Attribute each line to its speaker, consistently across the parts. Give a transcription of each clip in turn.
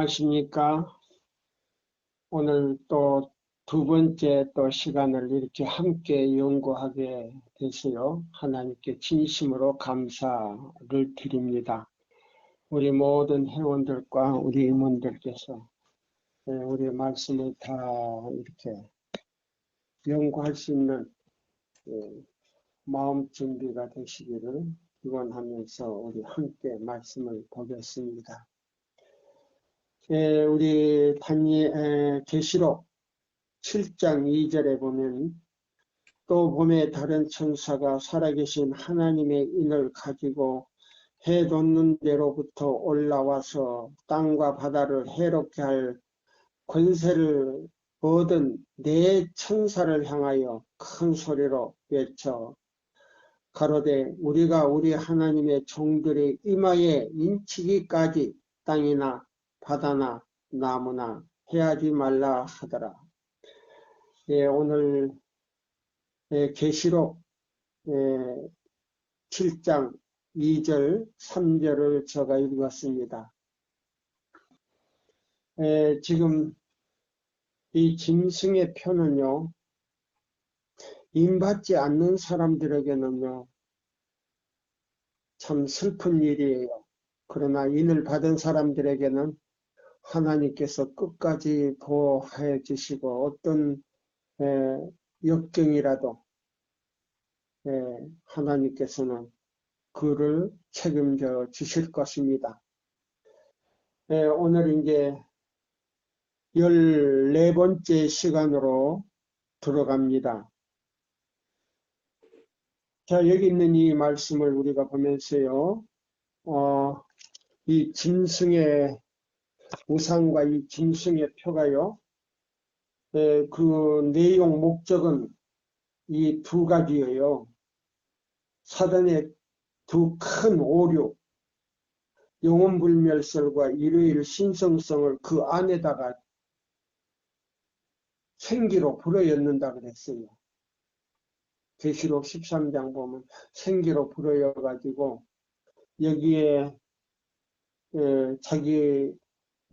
Speaker 1: 안녕하십니까. 오늘 또 두 번째 또 시간을 이렇게 함께 연구하게 돼서요. 하나님께 진심으로 감사를 드립니다. 우리 모든 회원들과 우리 임원들께서 우리 말씀을 다 이렇게 연구할 수 있는 마음 준비가 되시기를 기원하면서 우리 함께 말씀을 보겠습니다. 우리 계시록 7장 2절에 보면 또 봄에 다른 천사가 살아계신 하나님의 인을 가지고 해 돋는 데로부터 올라와서 땅과 바다를 해롭게 할 권세를 얻은 네 천사를 향하여 큰 소리로 외쳐 가로되 우리가 우리 하나님의 종들의 이마에 인치기까지 땅이나 바다나 나무나 해하지 말라 하더라. 오늘 계시록 7장 2절 3절을 제가 읽었습니다. 지금 이 짐승의 표는요, 인받지 않는 사람들에게는요 참 슬픈 일이에요. 그러나 인을 받은 사람들에게는 하나님께서 끝까지 보호해 주시고 어떤 역경이라도 하나님께서는 그를 책임져 주실 것입니다. 오늘 이제 14번째 시간으로 들어갑니다. 자, 여기 있는 이 말씀을 우리가 보면서요, 이 짐승의 우상과 이 짐승의 표가요, 그 내용 목적은 이 두 가지예요. 사단의 두 큰 오류, 영혼불멸설과 일요일 신성성을 그 안에다가 생기로 불어넣는다 그랬어요. 계시록 13장 보면 생기로 불어여가지고 여기에 자기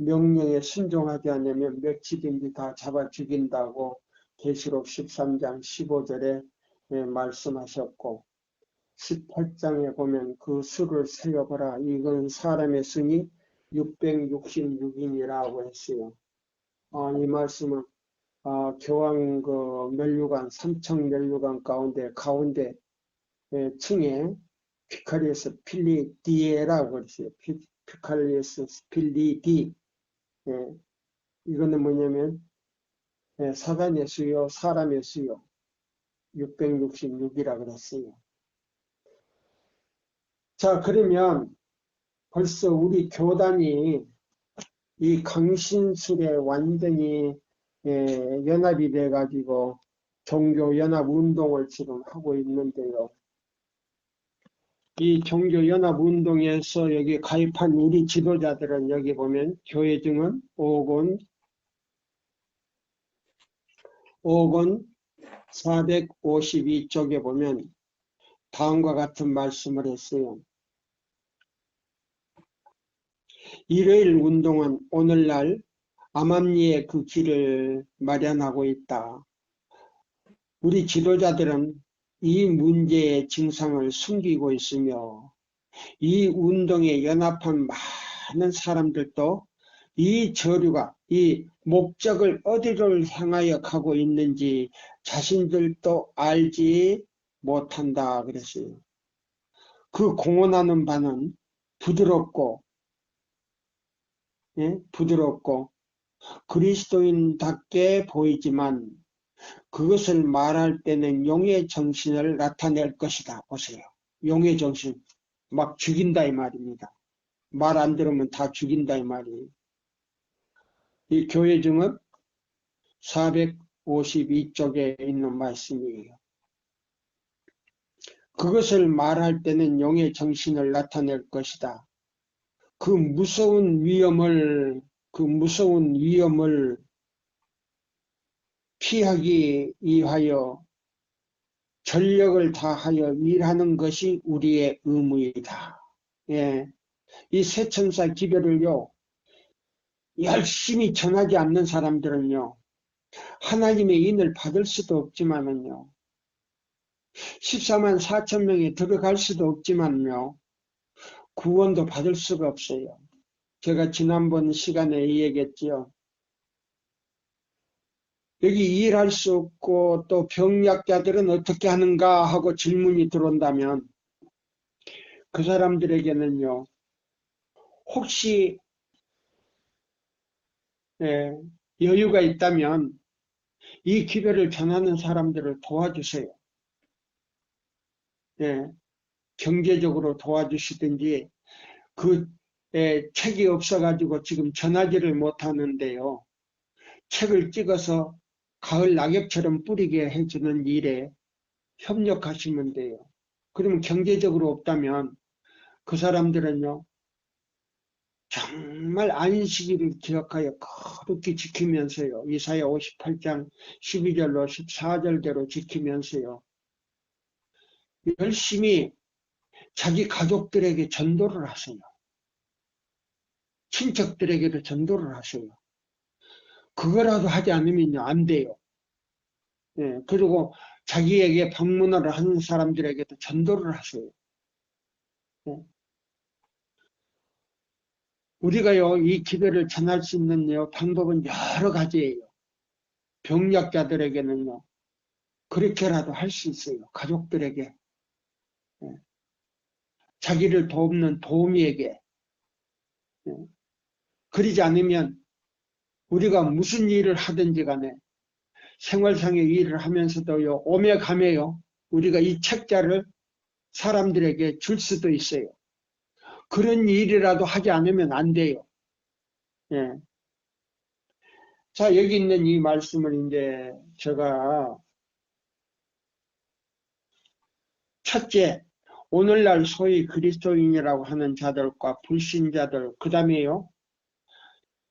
Speaker 1: 명령에 순종하지 않으면 며칠인지 다 잡아 죽인다고 계시록 13장 15절에 말씀하셨고 18장에 보면 그 수를 세어보라. 이건 사람의 수니 666인이라고 했어요. 이 말씀은 교황 면류관, 삼청 면류관 가운데 층에 피카리에스 필리디에라고 그랬어요. 피카리에스 필리디. 이거는 뭐냐면 사단의 수요, 사람의 수요 666이라 그랬어요. 자, 그러면 벌써 우리 교단이 이 강신술에 완전히 연합이 돼가지고 종교연합운동을 지금 하고 있는데요. 이 종교연합운동에서 여기 가입한 우리 지도자들은 여기 보면 교회 증은 5권 452쪽에 보면 다음과 같은 말씀을 했어요. 일요일 운동은 오늘날 암암리에 그 길을 마련하고 있다. 우리 지도자들은 이 문제의 진상을 숨기고 있으며 이 운동에 연합한 많은 사람들도 이 저류가 이 목적을 어디를 향하여 가고 있는지 자신들도 알지 못한다 그랬어요. 그 공언하는 바는 부드럽고 그리스도인답게 보이지만 그것을 말할 때는 용의 정신을 나타낼 것이다. 보세요. 용의 정신. 막 죽인다 이 말입니다. 말 안 들으면 다 죽인다 이 말이에요. 이 교회 증은 452쪽에 있는 말씀이에요. 그것을 말할 때는 용의 정신을 나타낼 것이다. 그 무서운 위험을 피하기 위하여 전력을 다하여 일하는 것이 우리의 의무이다. 이 새 천사 기별을요, 열심히 전하지 않는 사람들은요, 하나님의 인을 받을 수도 없지만은요, 14만 4천 명이 들어갈 수도 없지만요, 구원도 받을 수가 없어요. 제가 지난번 시간에 얘기했지요. 여기 일할 수 없고 또 병약자들은 어떻게 하는가 하고 질문이 들어온다면 그 사람들에게는요, 혹시 여유가 있다면 이 기별을 전하는 사람들을 도와주세요. 경제적으로 도와주시든지 그 책이 없어가지고 지금 전하지를 못하는데요. 책을 찍어서 가을 낙엽처럼 뿌리게 해주는 일에 협력하시면 돼요. 그러면 경제적으로 없다면 그 사람들은요, 정말 안식일을 기억하여 거룩히 지키면서요. 이사야 58장 12절로 14절대로 지키면서요. 열심히 자기 가족들에게 전도를 하세요. 친척들에게도 전도를 하세요. 그거라도 하지 않으면요, 안 돼요. 그리고 자기에게 방문을 하는 사람들에게도 전도를 하세요. 우리가요, 이 기도를 전할 수 있는 방법은 여러 가지예요. 병약자들에게는요, 그렇게라도 할 수 있어요. 가족들에게, 자기를 돕는 도우미에게. 그러지 않으면 우리가 무슨 일을 하든지 간에 생활상의 일을 하면서도요, 오며 가며요, 우리가 이 책자를 사람들에게 줄 수도 있어요. 그런 일이라도 하지 않으면 안 돼요. 예. 자, 여기 있는 이 말씀을 이제 제가 첫째, 오늘날 소위 그리스도인이라고 하는 자들과 불신자들, 그 다음에요,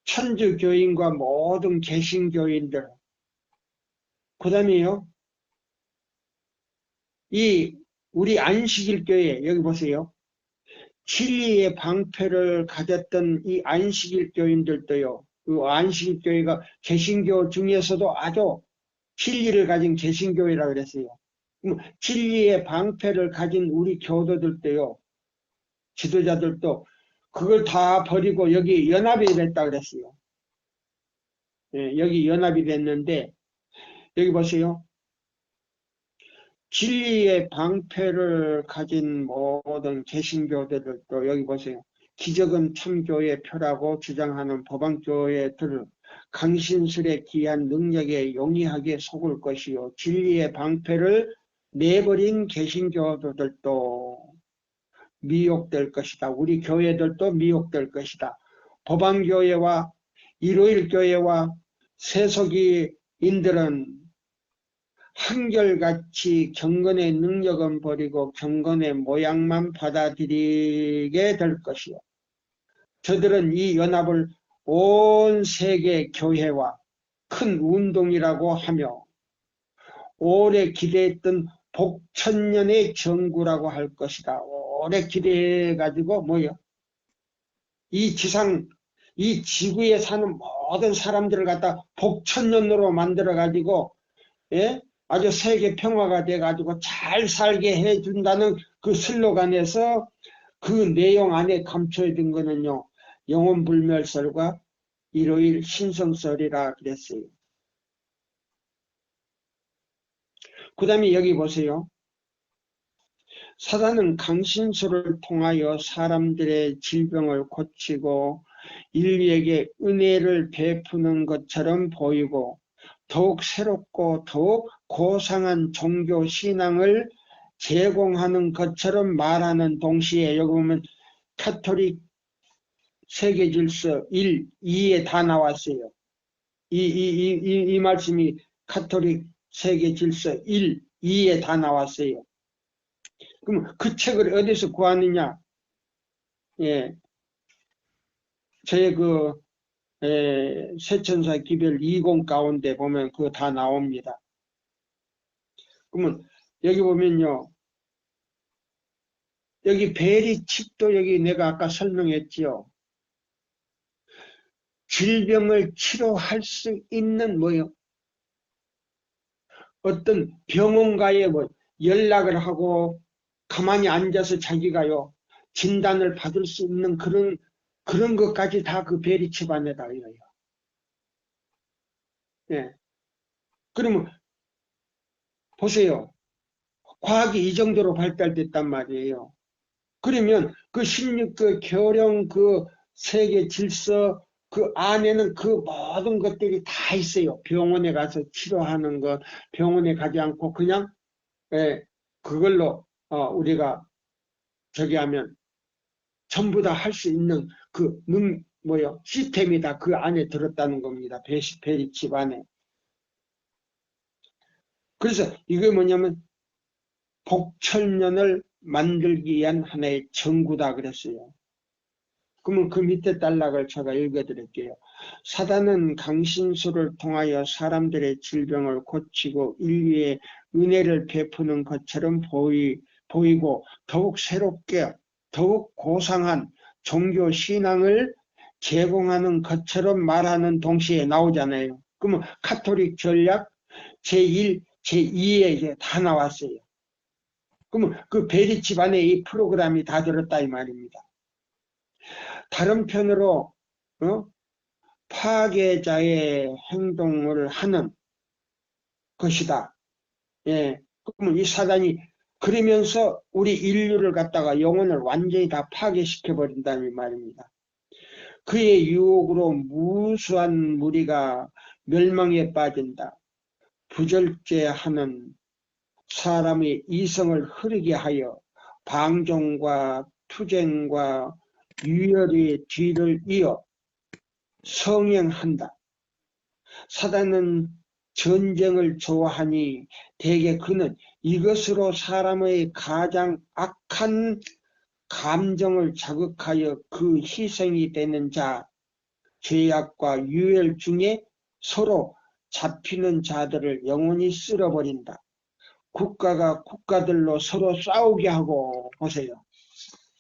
Speaker 1: 천주교인과 모든 개신교인들, 그 다음에요, 이 우리 안식일교회, 여기 보세요. 진리의 방패를 가졌던 이 안식일교인들도요, 그 안식일교회가 개신교 중에서도 아주 진리를 가진 개신교회라고 그랬어요. 진리의 방패를 가진 우리 교도들도요, 지도자들도 그걸 다 버리고 여기 연합이 됐다 그랬어요. 여기 연합이 됐는데, 여기 보세요. 진리의 방패를 가진 모든 개신교들도 여기 보세요. 기적은 참교의 표라고 주장하는 법왕교회들 강신술에 기한 능력에 용이하게 속을 것이요. 진리의 방패를 내버린 개신교도들도 미혹될 것이다. 우리 교회들도 미혹될 것이다. 법왕교회와 일요일교회와 세속이인들은 한결같이 경건의 능력은 버리고 경건의 모양만 받아들이게 될 것이요. 저들은 이 연합을 온 세계 교회와 큰 운동이라고 하며 오래 기대했던 복천년의 정구라고 할 것이다. 오래 기대해가지고 뭐요? 이 지상, 이 지구에 사는 모든 사람들을 갖다 복천년으로 만들어가지고, 예? 아주 세계 평화가 돼가지고 잘 살게 해준다는 그 슬로건에서 그 내용 안에 감춰진 거는요, 영혼불멸설과 일요일 신성설이라 그랬어요. 그 다음에 여기 보세요. 사단은 강신술을 통하여 사람들의 질병을 고치고 인류에게 은혜를 베푸는 것처럼 보이고 더욱 새롭고 더욱 고상한 종교 신앙을 제공하는 것처럼 말하는 동시에 여기 보면 카톨릭 세계질서 1, 2에 다 나왔어요. 이 말씀이 카톨릭 세계질서 1, 2에 다 나왔어요. 그럼 그 책을 어디서 구하느냐? 예, 저의 세천사 기별 20 가운데 보면 그거 다 나옵니다. 그러면 여기 보면요. 여기 베리 칩도 여기 내가 아까 설명했지요. 질병을 치료할 수 있는 뭐요? 어떤 병원가에 뭐 연락을 하고 가만히 앉아서 자기가요 진단을 받을 수 있는 그런 것까지 다 그 베리칩 안에 달려요. 예. 그러면 보세요. 과학이 이 정도로 발달됐단 말이에요. 그러면 그 16그 교령 그 세계 질서 그 안에는 그 모든 것들이 다 있어요. 병원에 가서 치료하는 것, 병원에 가지 않고 그냥 예, 그걸로 우리가 저기 하면 전부 다 할 수 있는 그 뭐요 시스템이 다 그 안에 들었다는 겁니다. 베리칩 안에. 그래서 이게 뭐냐면 복천년을 만들기 위한 하나의 전구다 그랬어요. 그러면 그 밑에 단락을 제가 읽어드릴게요. 사단은 강신수를 통하여 사람들의 질병을 고치고 인류에 은혜를 베푸는 것처럼 보이고 더욱 새롭게 더욱 고상한 종교 신앙을 제공하는 것처럼 말하는 동시에 나오잖아요. 그러면 카톨릭 전략 제1, 제2에 이제 다 나왔어요. 그러면 그 베리칩 안에 이 프로그램이 다 들었다 이 말입니다. 다른 편으로 파괴자의 행동을 하는 것이다. 예. 그러면 이 사단이 그러면서 우리 인류를 갖다가 영혼을 완전히 다 파괴시켜 버린다는 말입니다. 그의 유혹으로 무수한 무리가 멸망에 빠진다. 부절제하는 사람의 이성을 흐르게 하여 방종과 투쟁과 유혈의 뒤를 이어 성행한다. 사단은 전쟁을 좋아하니 대개 그는 이것으로 사람의 가장 악한 감정을 자극하여 그 희생이 되는 자, 죄악과 유혈 중에 서로 잡히는 자들을 영원히 쓸어버린다. 국가가 국가들로 서로 싸우게 하고 보세요.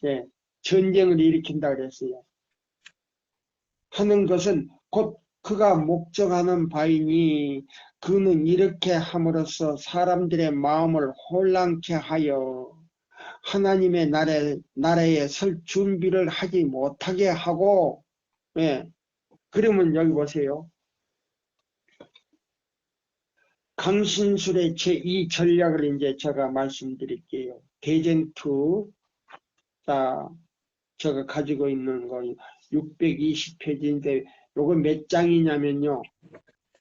Speaker 1: 예, 전쟁을 일으킨다 그랬어요. 하는 것은 곧 그가 목적하는 바이니 그는 이렇게 함으로써 사람들의 마음을 혼란케 하여 하나님의 나라에 설 준비를 하지 못하게 하고 예, 그러면 여기 보세요. 강신술의 제2 전략을 이제 제가 말씀드릴게요. 대쟁투 자 제가 가지고 있는 건 620페이지인데 요거 몇 장이냐면요.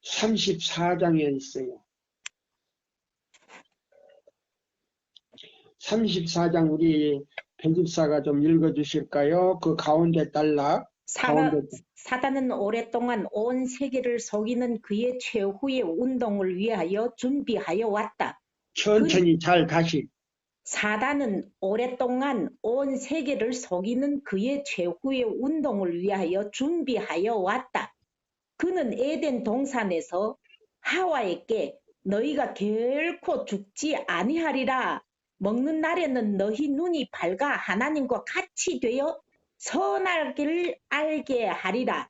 Speaker 1: 34장에 있어요. 34장 우리 편집사가 좀 읽어주실까요? 그 가운데 단락. 가운데
Speaker 2: 사단은 오랫동안 온 세계를 속이는 그의 최후의 운동을 위하여 준비하여 왔다.
Speaker 1: 천천히 잘 다시.
Speaker 2: 사단은 오랫동안 온 세계를 속이는 그의 최후의 운동을 위하여 준비하여 왔다. 그는 에덴 동산에서 하와에게 너희가 결코 죽지 아니하리라. 먹는 날에는 너희 눈이 밝아 하나님과 같이 되어 선악을 알게 하리라.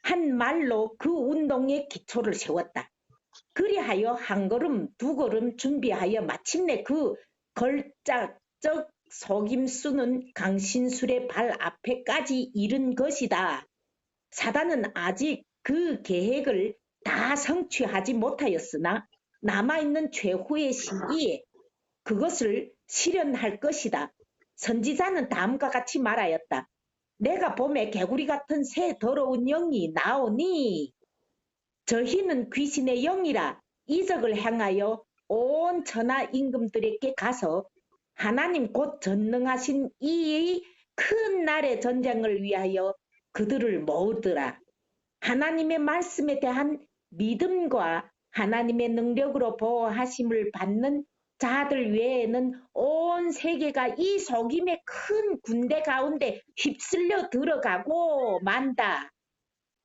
Speaker 2: 한 말로 그 운동의 기초를 세웠다. 그리하여 한 걸음 두 걸음 준비하여 마침내 그 걸작적 속임수는 강신술의 발 앞에까지 이른 것이다. 사단은 아직 그 계획을 다 성취하지 못하였으나 남아있는 최후의 시기에 그것을 실현할 것이다. 선지자는 다음과 같이 말하였다. 내가 봄에 개구리 같은 새 더러운 영이 나오니 저희는 귀신의 영이라 이적을 행하여 온 천하 임금들에게 가서 하나님 곧 전능하신 이의 큰 날의 전쟁을 위하여 그들을 모으더라. 하나님의 말씀에 대한 믿음과 하나님의 능력으로 보호하심을 받는 자들 외에는 온 세계가 이 속임의 큰 군대 가운데 휩쓸려 들어가고 만다.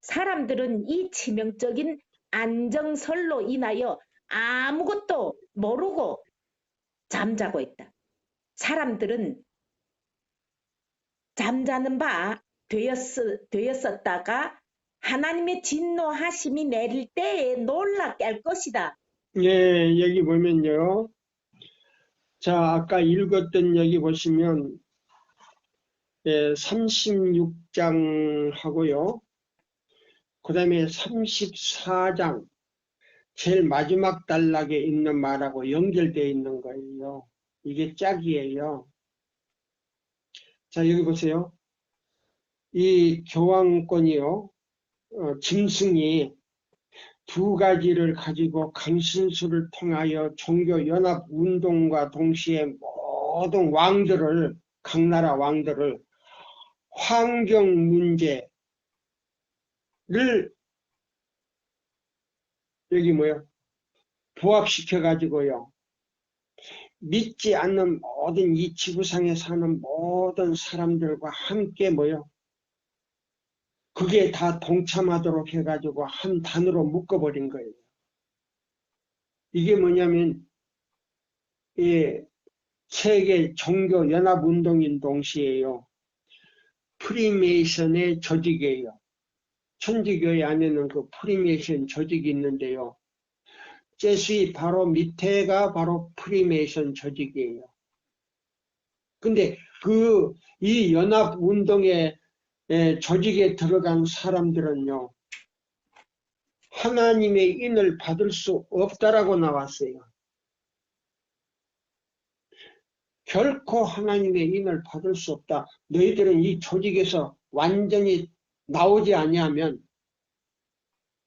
Speaker 2: 사람들은 이 치명적인 안정설로 인하여 아무것도 모르고 잠자고 있다. 사람들은 잠자는 바 되었었다가 하나님의 진노하심이 내릴 때에 놀랍게 할 것이다.
Speaker 1: 예, 여기 보면요. 자, 아까 읽었던 여기 보시면 36장 하고요. 그 다음에 34장 제일 마지막 단락에 있는 말하고 연결되어 있는 거예요. 이게 짝이에요. 자, 여기 보세요. 이 교황권이요. 짐승이 두 가지를 가지고 강신수를 통하여 종교연합운동과 동시에 모든 왕들을, 각 나라 왕들을 환경 문제를 여기 뭐요? 부합시켜 가지고요. 믿지 않는 모든 이 지구상에 사는 모든 사람들과 함께 뭐요? 그게 다 동참하도록 해가지고 한 단으로 묶어버린 거예요. 이게 뭐냐면 이 세계 종교 연합 운동인 동시에요. 프리메이슨의 조직이에요. 천주교회 안에는 그 프리메이슨 조직이 있는데요. 제수이 바로 밑에가 바로 프리메이슨 조직이에요. 근데 이 연합 운동의 조직에 들어간 사람들은요. 하나님의 인을 받을 수 없다라고 나왔어요. 결코 하나님의 인을 받을 수 없다. 너희들은 이 조직에서 완전히 나오지 아니하면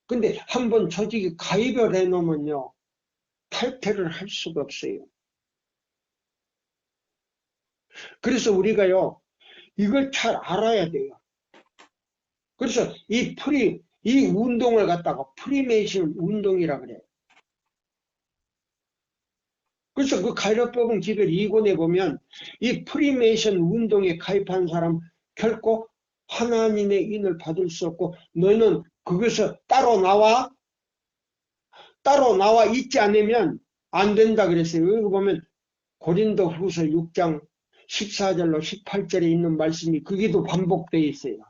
Speaker 1: 근데 한번 조직에 가입을 해놓으면요. 탈퇴를 할 수가 없어요. 그래서 우리가요. 이걸 잘 알아야 돼요. 그래서 이 운동을 갖다가 프리메이션 운동이라 그래요. 그래서 그 가이로법은 기별 2권에 보면 이 프리메이션 운동에 가입한 사람 결코 하나님의 인을 받을 수 없고 너는 거기서 따로 나와 있지 않으면 안 된다 그랬어요. 여기 보면 고린도 후서 6장 14절로 18절에 있는 말씀이 거기도 반복되어 있어요.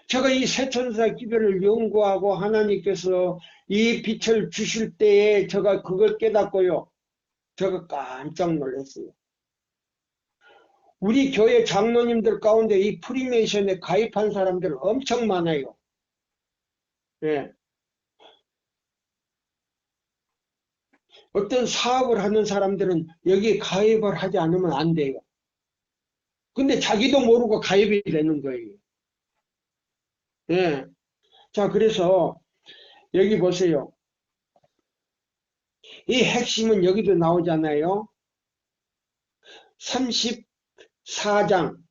Speaker 1: 제가 이 세천사 기별을 연구하고 하나님께서 이 빛을 주실 때에 제가 그걸 깨닫고요. 제가 깜짝 놀랐어요. 우리 교회 장로님들 가운데 이 프리메이션에 가입한 사람들 엄청 많아요. 예. 어떤 사업을 하는 사람들은 여기 가입을 하지 않으면 안 돼요. 근데 자기도 모르고 가입이 되는 거예요. 예. 자, 그래서 여기 보세요. 이 핵심은 여기도 나오잖아요. 34장.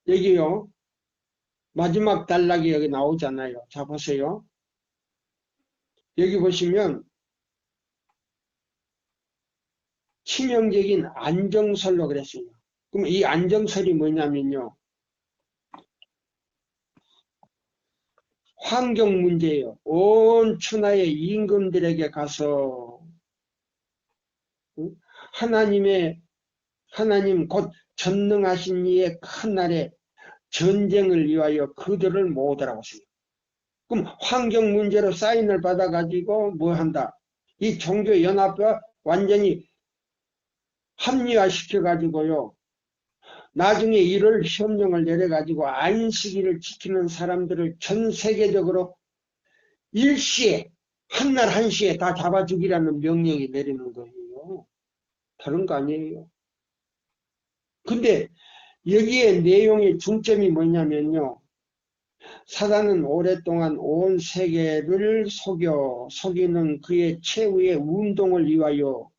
Speaker 1: 여기요. 마지막 단락이 여기 나오잖아요. 자, 보세요. 여기 보시면 치명적인 안정설로 그랬어요. 그럼 이 안정설이 뭐냐면요. 환경 문제예요. 온 천하의 임금들에게 가서 하나님 곧 전능하신 이의 큰 날에 전쟁을 위하여 그들을 모으더라고 했어요. 그럼 환경 문제로 사인을 받아가지고 뭐 한다? 이 종교연합과 완전히 합리화시켜가지고요. 나중에 이를 협령을 내려가지고 안식일을 지키는 사람들을 전 세계적으로 일시에 한날 한시에 다 잡아 죽이라는 명령이 내리는 거예요. 다른 거 아니에요. 근데 여기에 내용의 중점이 뭐냐면요. 사단은 오랫동안 온 세계를 속이는 그의 최후의 운동을 위하여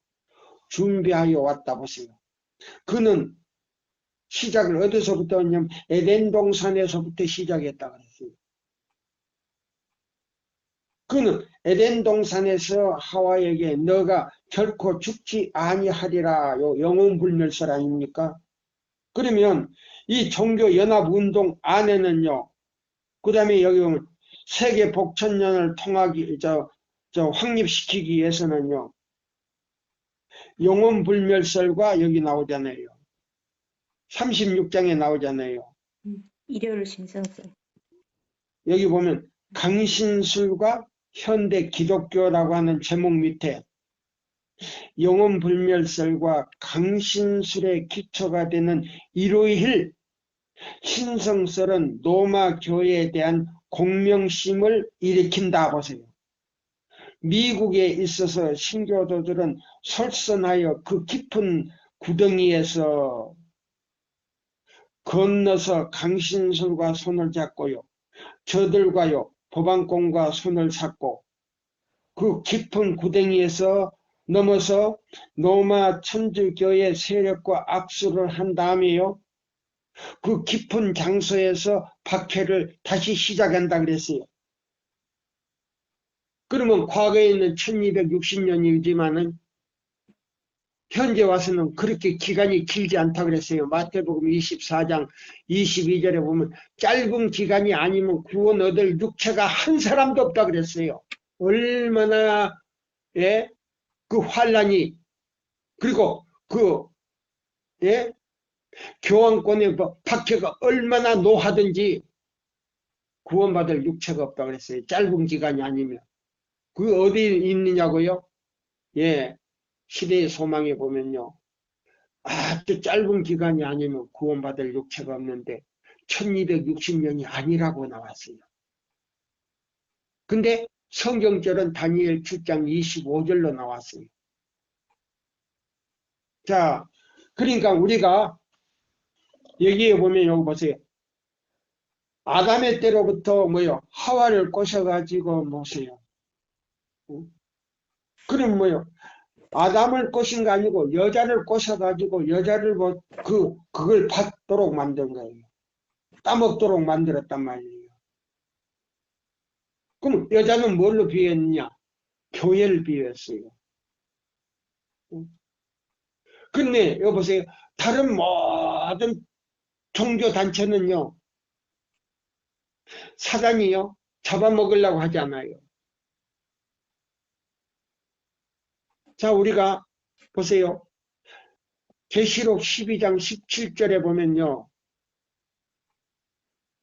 Speaker 1: 준비하여 왔다 보세요. 그는 시작을 어디서부터 했냐면 에덴 동산에서부터 시작했다 그랬어요. 그는 에덴 동산에서 하와에게 너가 결코 죽지 아니하리라 영혼불멸설 아닙니까? 그러면 이 종교연합운동 안에는요. 그 다음에 여기 보면 세계 복천년을 통하기 확립시키기 위해서는요. 영혼불멸설과 여기 나오잖아요. 36장에 나오잖아요.
Speaker 2: 일요일 신성성.
Speaker 1: 여기 보면 강신술과 현대 기독교라고 하는 제목 밑에 영혼불멸설과 강신술의 기초가 되는 일요일 신성설은 로마 교회에 대한 공명심을 일으킨다 보세요. 미국에 있어서 신교도들은 솔선하여 그 깊은 구덩이에서 건너서 강신술과 손을 잡고요. 저들과요 법안공과 손을 잡고 그 깊은 구덩이에서 넘어서 로마 천주교의 세력과 악수를 한 다음에요. 그 깊은 장소에서 박해를 다시 시작한다 그랬어요. 그러면 과거에 있는 1260년이지만은 현재 와서는 그렇게 기간이 길지 않다 그랬어요. 마태복음 24장 22절에 보면 짧은 기간이 아니면 구원 얻을 육체가 한 사람도 없다 그랬어요. 얼마나 그 환란이 그리고 그 교황권의 박해가 얼마나 노하든지 구원받을 육체가 없다 그랬어요. 짧은 기간이 아니면. 그 어디 있느냐고요? 시대의 소망에 보면요. 아주 짧은 기간이 아니면 구원받을 육체가 없는데 1260년이 아니라고 나왔어요. 근데 성경절은 다니엘 7장 25절로 나왔어요. 자, 그러니까 우리가 여기에 보면 여기 보세요. 아담의 때로부터 하와를 꼬셔가지고 보세요. 그럼 아담을 꼬신 거 아니고 여자를 꼬셔가지고 여자를 그걸 받도록 만든 거예요. 따먹도록 만들었단 말이에요. 그럼 여자는 뭘로 비유했느냐? 교회를 비유했어요. 근데 여보세요. 다른 모든 종교단체는요. 사단이요. 잡아먹으려고 하지 않아요. 자, 우리가 보세요. 계시록 12장 17절에 보면요.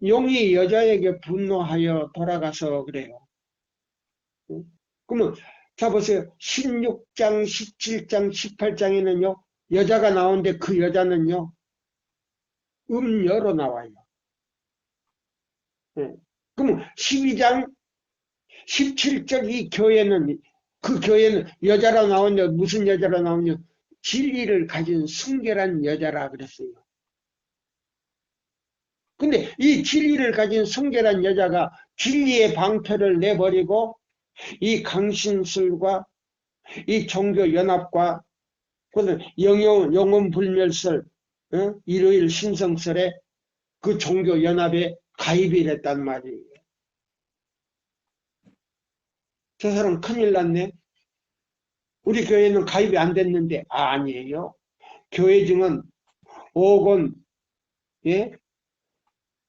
Speaker 1: 용이 여자에게 분노하여 돌아가서 그래요. 그러면 자 보세요. 16장, 17장, 18장에는요. 여자가 나오는데 그 여자는요. 음녀로 나와요. 그러면 12장 17절 이 교회는 그 교회는 여자로 나오냐 무슨 여자로 나오냐 진리를 가진 순결한 여자라 그랬어요. 근데 이 진리를 가진 순결한 여자가 진리의 방패를 내버리고 이 강신술과 이 종교연합과 영혼불멸설 일요일 신성설에 그 종교연합에 가입이 됐단 말이에요. 저 사람 큰일 났네. 우리 교회는 가입이 안 됐는데 아니에요. 교회증은 5권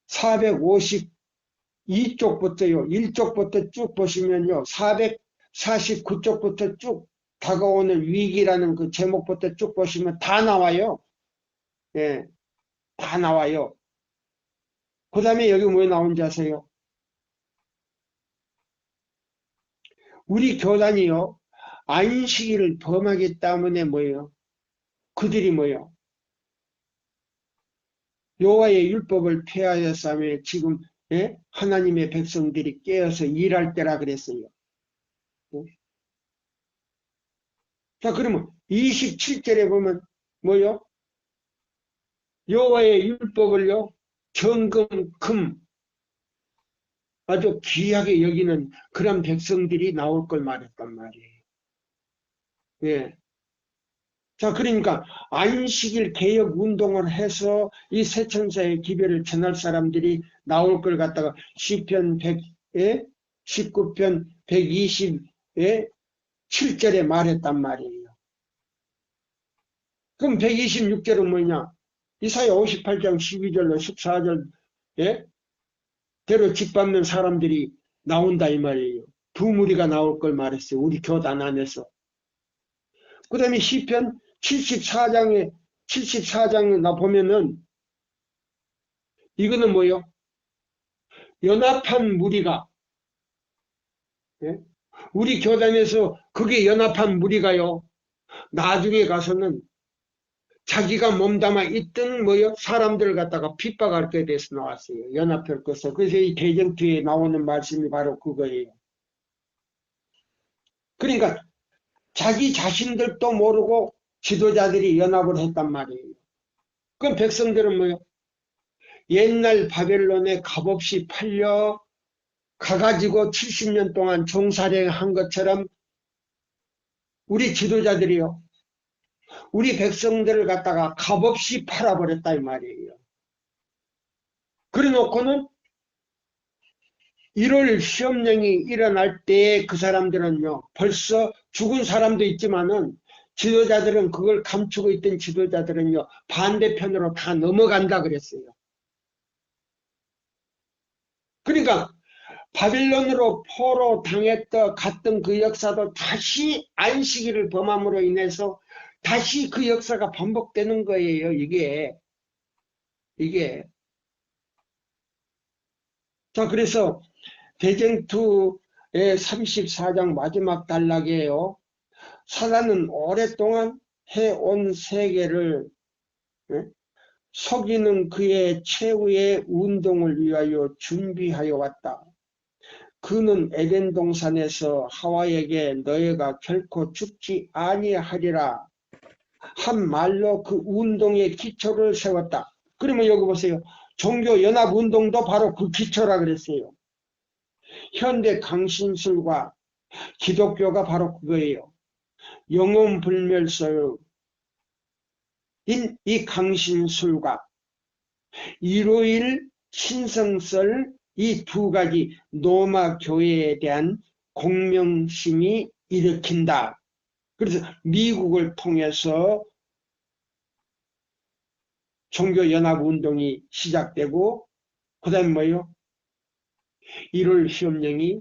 Speaker 1: 452쪽부터요. 1쪽부터 쭉 보시면요. 449쪽부터 쭉 다가오는 위기라는 그 제목부터 쭉 보시면 다 나와요. 다 나와요. 그 다음에 여기 뭐 나온지 아세요? 우리 교단이요. 안식일을 범하기 때문에 뭐예요? 그들이 뭐예요? 여호와의 율법을 폐하였으며 지금 하나님의 백성들이 깨어서 일할 때라 그랬어요. 자, 그러면 27절에 보면 뭐요? 여호와의 율법을요. 정금, 금 아주 귀하게 여기는 그런 백성들이 나올 걸 말했단 말이에요. 자, 그러니까 안식일 개혁 운동을 해서 이 새천사의 기별을 전할 사람들이 나올 걸 갖다가 시편 100에 19편 120에 7절에 말했단 말이에요. 그럼 126절은 뭐냐? 이사야 58장 12절로 14절 대로 짓밟는 사람들이 나온다 이 말이에요. 두 무리가 나올 걸 말했어요. 우리 교단 안에서. 그 다음에 시편 74장에 나 보면은 이거는 뭐요? 연합한 무리가, 예? 우리 교단에서 그게 연합한 무리가요. 나중에 가서는 자기가 몸담아 있던 뭐요? 사람들을 갖다가 핍박할 것에 대해서 나왔어요. 연합할 것을. 그래서 이 대전투에 나오는 말씀이 바로 그거예요. 그러니까 자기 자신들도 모르고 지도자들이 연합을 했단 말이에요. 그럼 백성들은 뭐요? 옛날 바벨론에 값없이 팔려 가가지고 70년 동안 종살이한 것처럼 우리 지도자들이요. 우리 백성들을 갖다가 값없이 팔아버렸다 이 말이에요. 그래 놓고는 1월 시험령이 일어날 때 그 사람들은요. 벌써 죽은 사람도 있지만은 지도자들은 그걸 감추고 있던 지도자들은요. 반대편으로 다 넘어간다 그랬어요. 그러니까 바빌론으로 포로 당했던 갔던 그 역사도 다시 안식일을 범함으로 인해서 다시 그 역사가 반복되는 거예요. 이게. 자, 그래서 대쟁투의 34장 마지막 단락이에요. 사단은 오랫동안 해온 세계를 속이는 그의 최후의 운동을 위하여 준비하여 왔다. 그는 에덴 동산에서 하와에게 너희가 결코 죽지 아니하리라 한 말로 그 운동의 기초를 세웠다. 그러면 여기 보세요. 종교연합운동도 바로 그 기초라 그랬어요. 현대 강신술과 기독교가 바로 그거예요. 영혼불멸설인 이 강신술과 일요일 신성설 이 두 가지 로마 교회에 대한 공명심이 일으킨다. 그래서 미국을 통해서 종교연합운동이 시작되고 그 다음에 뭐예요? 1월 시험령이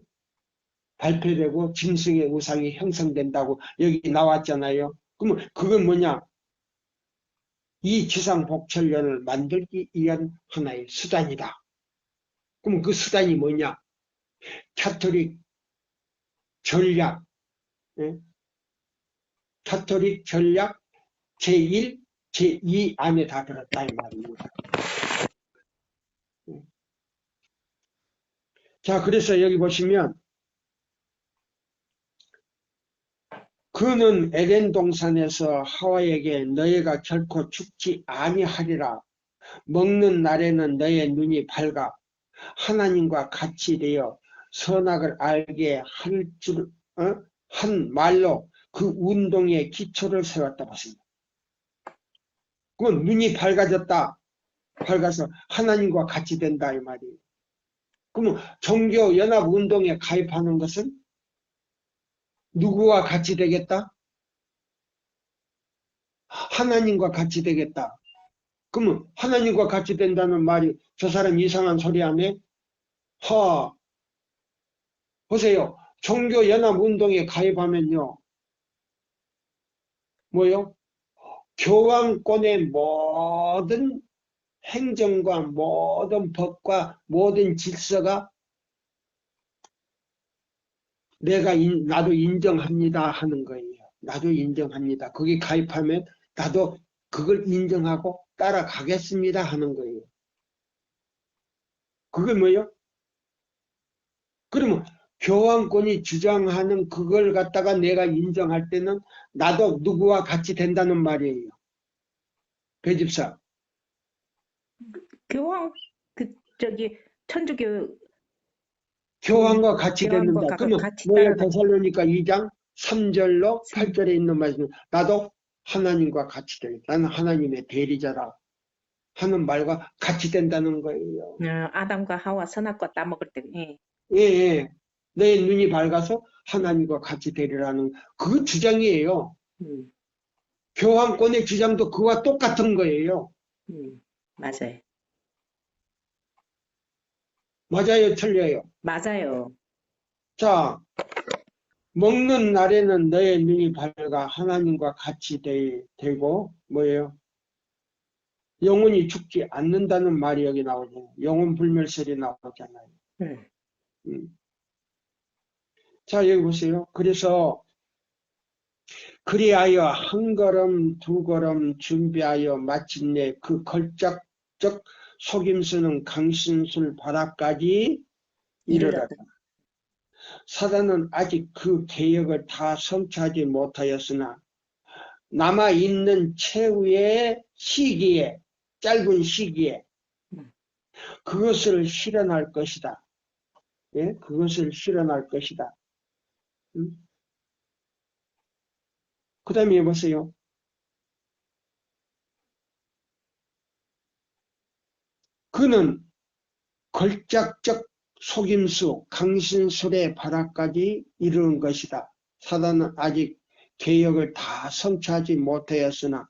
Speaker 1: 발표되고 짐승의 우상이 형성된다고 여기 나왔잖아요. 그러면 그건 뭐냐? 이 지상복철련을 만들기 위한 하나의 수단이다. 그럼 그 수단이 뭐냐? 가톨릭 전략, 가톨릭 전략 제1, 제2 안에 다 들었다 이 말입니다. 자, 그래서 여기 보시면 그는 에덴 동산에서 하와에게 너희가 결코 죽지 아니하리라. 먹는 날에는 너의 눈이 밝아 하나님과 같이 되어 선악을 알게 할 줄, 한 말로 그 운동의 기초를 세웠다 봤습니다. 그건 눈이 밝아졌다. 밝아서 하나님과 같이 된다 이 말이에요. 그러면 종교연합운동에 가입하는 것은 누구와 같이 되겠다? 하나님과 같이 되겠다. 그러면 하나님과 같이 된다는 말이 저 사람 이상한 소리 안 해? 보세요. 종교연합운동에 가입하면요. 뭐요? 교황권의 모든 행정과 모든 법과 모든 질서가 나도 인정합니다 하는 거예요. 나도 인정합니다. 거기 가입하면 나도 그걸 인정하고 따라가겠습니다 하는 거예요. 그게 뭐예요? 그러면 교황권이 주장하는 그걸 갖다가 내가 인정할 때는 나도 누구와 같이 된다는 말이에요. 배집사.
Speaker 2: 교황 천주교
Speaker 1: 교황과 같이
Speaker 2: 교황과
Speaker 1: 된다. 그러면
Speaker 2: 같이
Speaker 1: 뭐예요?
Speaker 2: 따라가.
Speaker 1: 데살로니가 2장 3절로 8절에 있는 말씀. 나도 하나님과 같이 돼. 나는 하나님의 대리자라 하는 말과 같이 된다는 거예요.
Speaker 2: 아담과 하와 선악과 따먹을 때.
Speaker 1: 예. 내 눈이 밝아서 하나님과 같이 되리라는 그 주장이에요. 교황권의 주장도 그와 똑같은 거예요.
Speaker 2: 맞아요.
Speaker 1: 맞아요, 틀려요.
Speaker 2: 맞아요.
Speaker 1: 자, 먹는 날에는 너의 눈이 밝아 하나님과 같이 되고 뭐예요? 영혼이 죽지 않는다는 말이 여기 나오잖아요. 영혼 불멸설이 나오잖아요. 자, 여기 보세요. 그래서 그리하여 한 걸음 두 걸음 준비하여 마침내 그 걸작적 속임수는 강신술 바닥까지 이르렀다. 사단은 아직 그 계획을 다 성취하지 못하였으나 남아있는 최후의 시기에, 짧은 시기에 그것을 실현할 것이다. 예? 그것을 실현할 것이다. 그 다음에 해보세요. 그는 걸작적 속임수, 강신술의 바닥까지 이르는 것이다. 사단은 아직 계획을 다 성취하지 못하였으나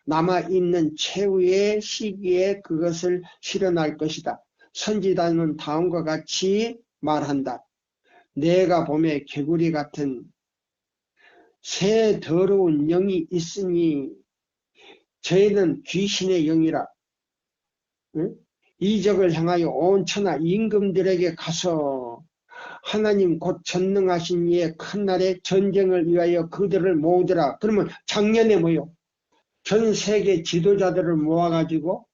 Speaker 1: 남아있는 최후의 시기에 그것을 실현할 것이다. 선지자는 다음과 같이 말한다. 내가 봄에 개구리 같은 새 더러운 영이 있으니 저희는 귀신의 영이라. 응? 이적을 향하여 온 천하 임금들에게 가서 하나님 곧 전능하신 이의 큰 날에 전쟁을 위하여 그들을 모으더라. 그러면 작년에 뭐요? 전 세계 지도자들을 모아가지고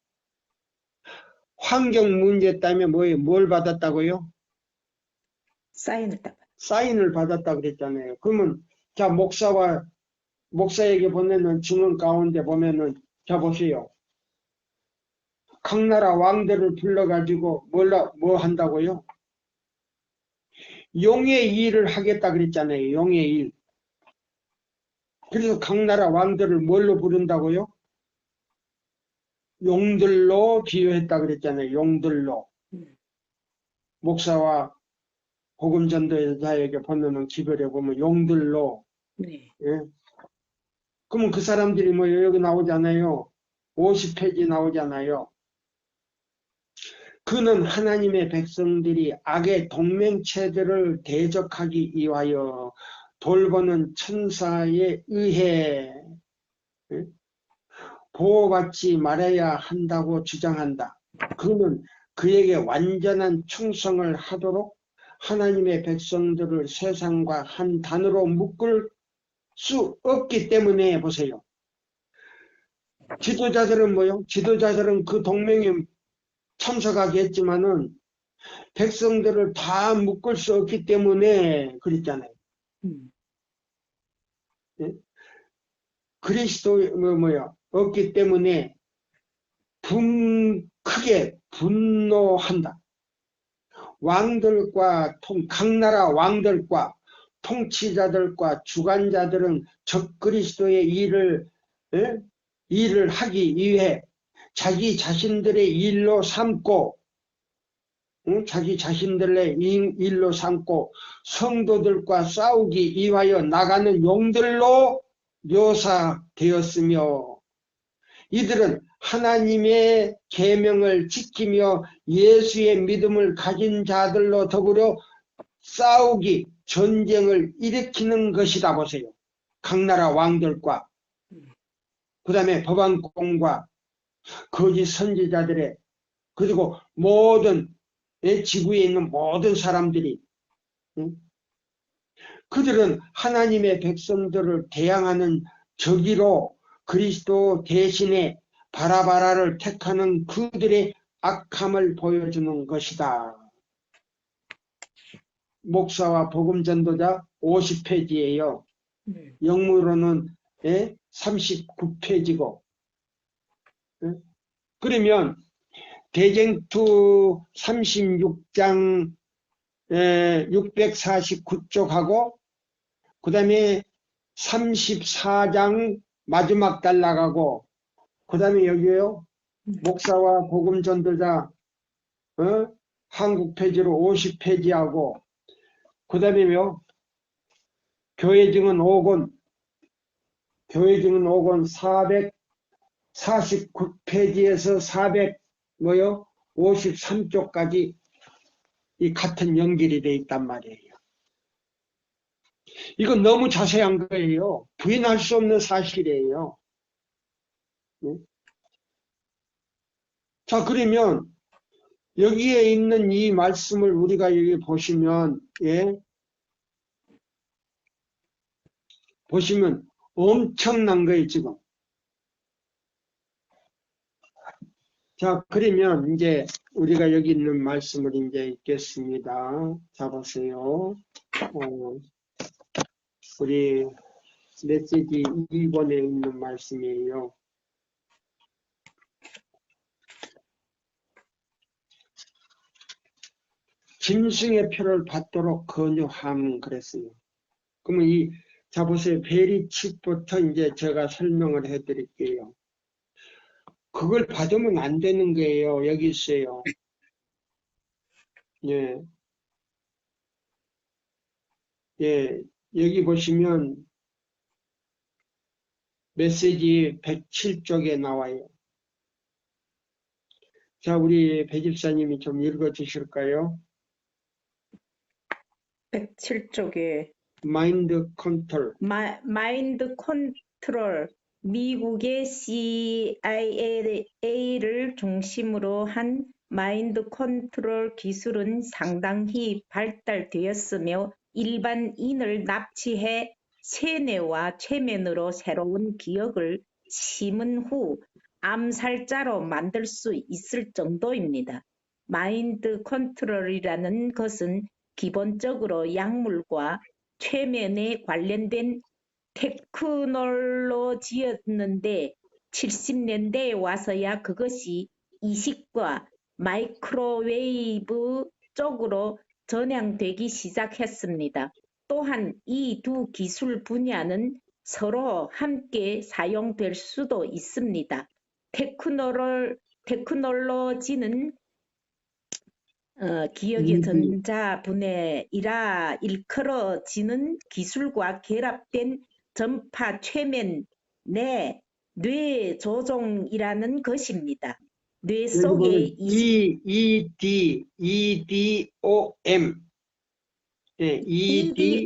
Speaker 1: 환경 문제 때문에 뭐예요? 뭘 받았다고요? 사인을 받았다 그랬잖아요. 그러면 자, 목사에게 보내는 증언 가운데 보면은 자 보세요. 각 나라 왕들을 불러가지고 뭐 한다고요? 용의 일을 하겠다 그랬잖아요. 용의 일. 그래서 각 나라 왕들을 뭘로 부른다고요? 용들로 비유했다 그랬잖아요. 용들로. 목사와 복음전도자에게 보내는 기별에 보면 용들로. 네. 예? 그러면 그 사람들이 뭐 여기 나오잖아요. 50페이지 나오잖아요. 그는 하나님의 백성들이 악의 동맹체들을 대적하기 위하여 돌보는 천사에 의해 보호받지 말아야 한다고 주장한다. 그는 그에게 완전한 충성을 하도록 하나님의 백성들을 세상과 한 단으로 묶을 수 없기 때문에 보세요. 지도자들은 뭐요? 지도자들은 그 동맹에 참석하겠지만은 백성들을 다 묶을 수 없기 때문에 그랬잖아요. 예? 그리스도 없기 때문에 크게 분노한다. 왕들과 각 나라 왕들과 통치자들과 주관자들은 적그리스도의 일을 하기 위해 자기 자신들의 일로 삼고 자기 자신들의 일로 삼고 성도들과 싸우기 위하여 나가는 용들로 묘사되었으며 이들은 하나님의 계명을 지키며 예수의 믿음을 가진 자들로 더불어 싸우기, 전쟁을 일으키는 것이다 보세요. 각 나라 왕들과 그 다음에 법왕공과 거짓 선지자들의 그리고 모든 지구에 있는 모든 사람들이 그들은 하나님의 백성들을 대항하는 적이로 그리스도 대신에 바라바라를 택하는 그들의 악함을 보여주는 것이다. 목사와 복음전도자 50페이지예요. 영문으로는 39페이지고 그러면 대쟁투 36장 649쪽하고 그 다음에 34장 마지막 달 나가고 그 다음에 여기에요. 목사와 복음전도자 한국 페이지로 50페이지하고 그 다음에요. 교회증언 5권 449페이지에서 453쪽까지 이 같은 연결이 돼 있단 말이에요. 이건 너무 자세한 거예요. 부인할 수 없는 사실이에요. 자, 그러면 여기에 있는 이 말씀을 우리가 여기 보시면, 예, 보시면 엄청난 거예요, 지금. 자, 그러면 이제 우리가 여기 있는 말씀을 이제 읽겠습니다. 자, 보세요. 우리 메시지 2번에 있는 말씀이에요. 짐승의 표를 받도록 권유함 그랬어요. 그러면 자 보세요. 베리칙부터 이제 제가 설명을 해드릴게요. 그걸 받으면 안 되는 거예요. 여기 있어요. 예. 예. 여기 보시면 메시지 107쪽에 나와요. 자, 우리 배 집사님이 좀 읽어 주실까요?
Speaker 2: 107쪽에
Speaker 1: 마인드 컨트롤.
Speaker 2: 마인드 컨트롤, 미국의 CIA를 중심으로 한 마인드 컨트롤 기술은 상당히 발달되었으며 일반인을 납치해 세뇌와 최면으로 새로운 기억을 심은 후 암살자로 만들 수 있을 정도입니다. 마인드 컨트롤이라는 것은 기본적으로 약물과 최면에 관련된 테크놀로지였는데 70년대에 와서야 그것이 이식과 마이크로웨이브 쪽으로 전향되기 시작했습니다. 또한 이 두 기술 분야는 서로 함께 사용될 수도 있습니다. 테크놀로지는 기억의 전자분해이라 일컬어지는 기술과 결합된 전파 최면 내 뇌조종이라는 것입니다. 뇌
Speaker 1: 여기
Speaker 2: 속에
Speaker 1: 보면 EDOM. 예,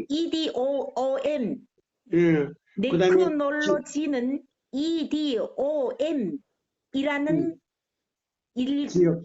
Speaker 2: EDOOM,
Speaker 1: 예, 그다음에
Speaker 2: 테크놀로지는 EDOM이라는
Speaker 1: 기억.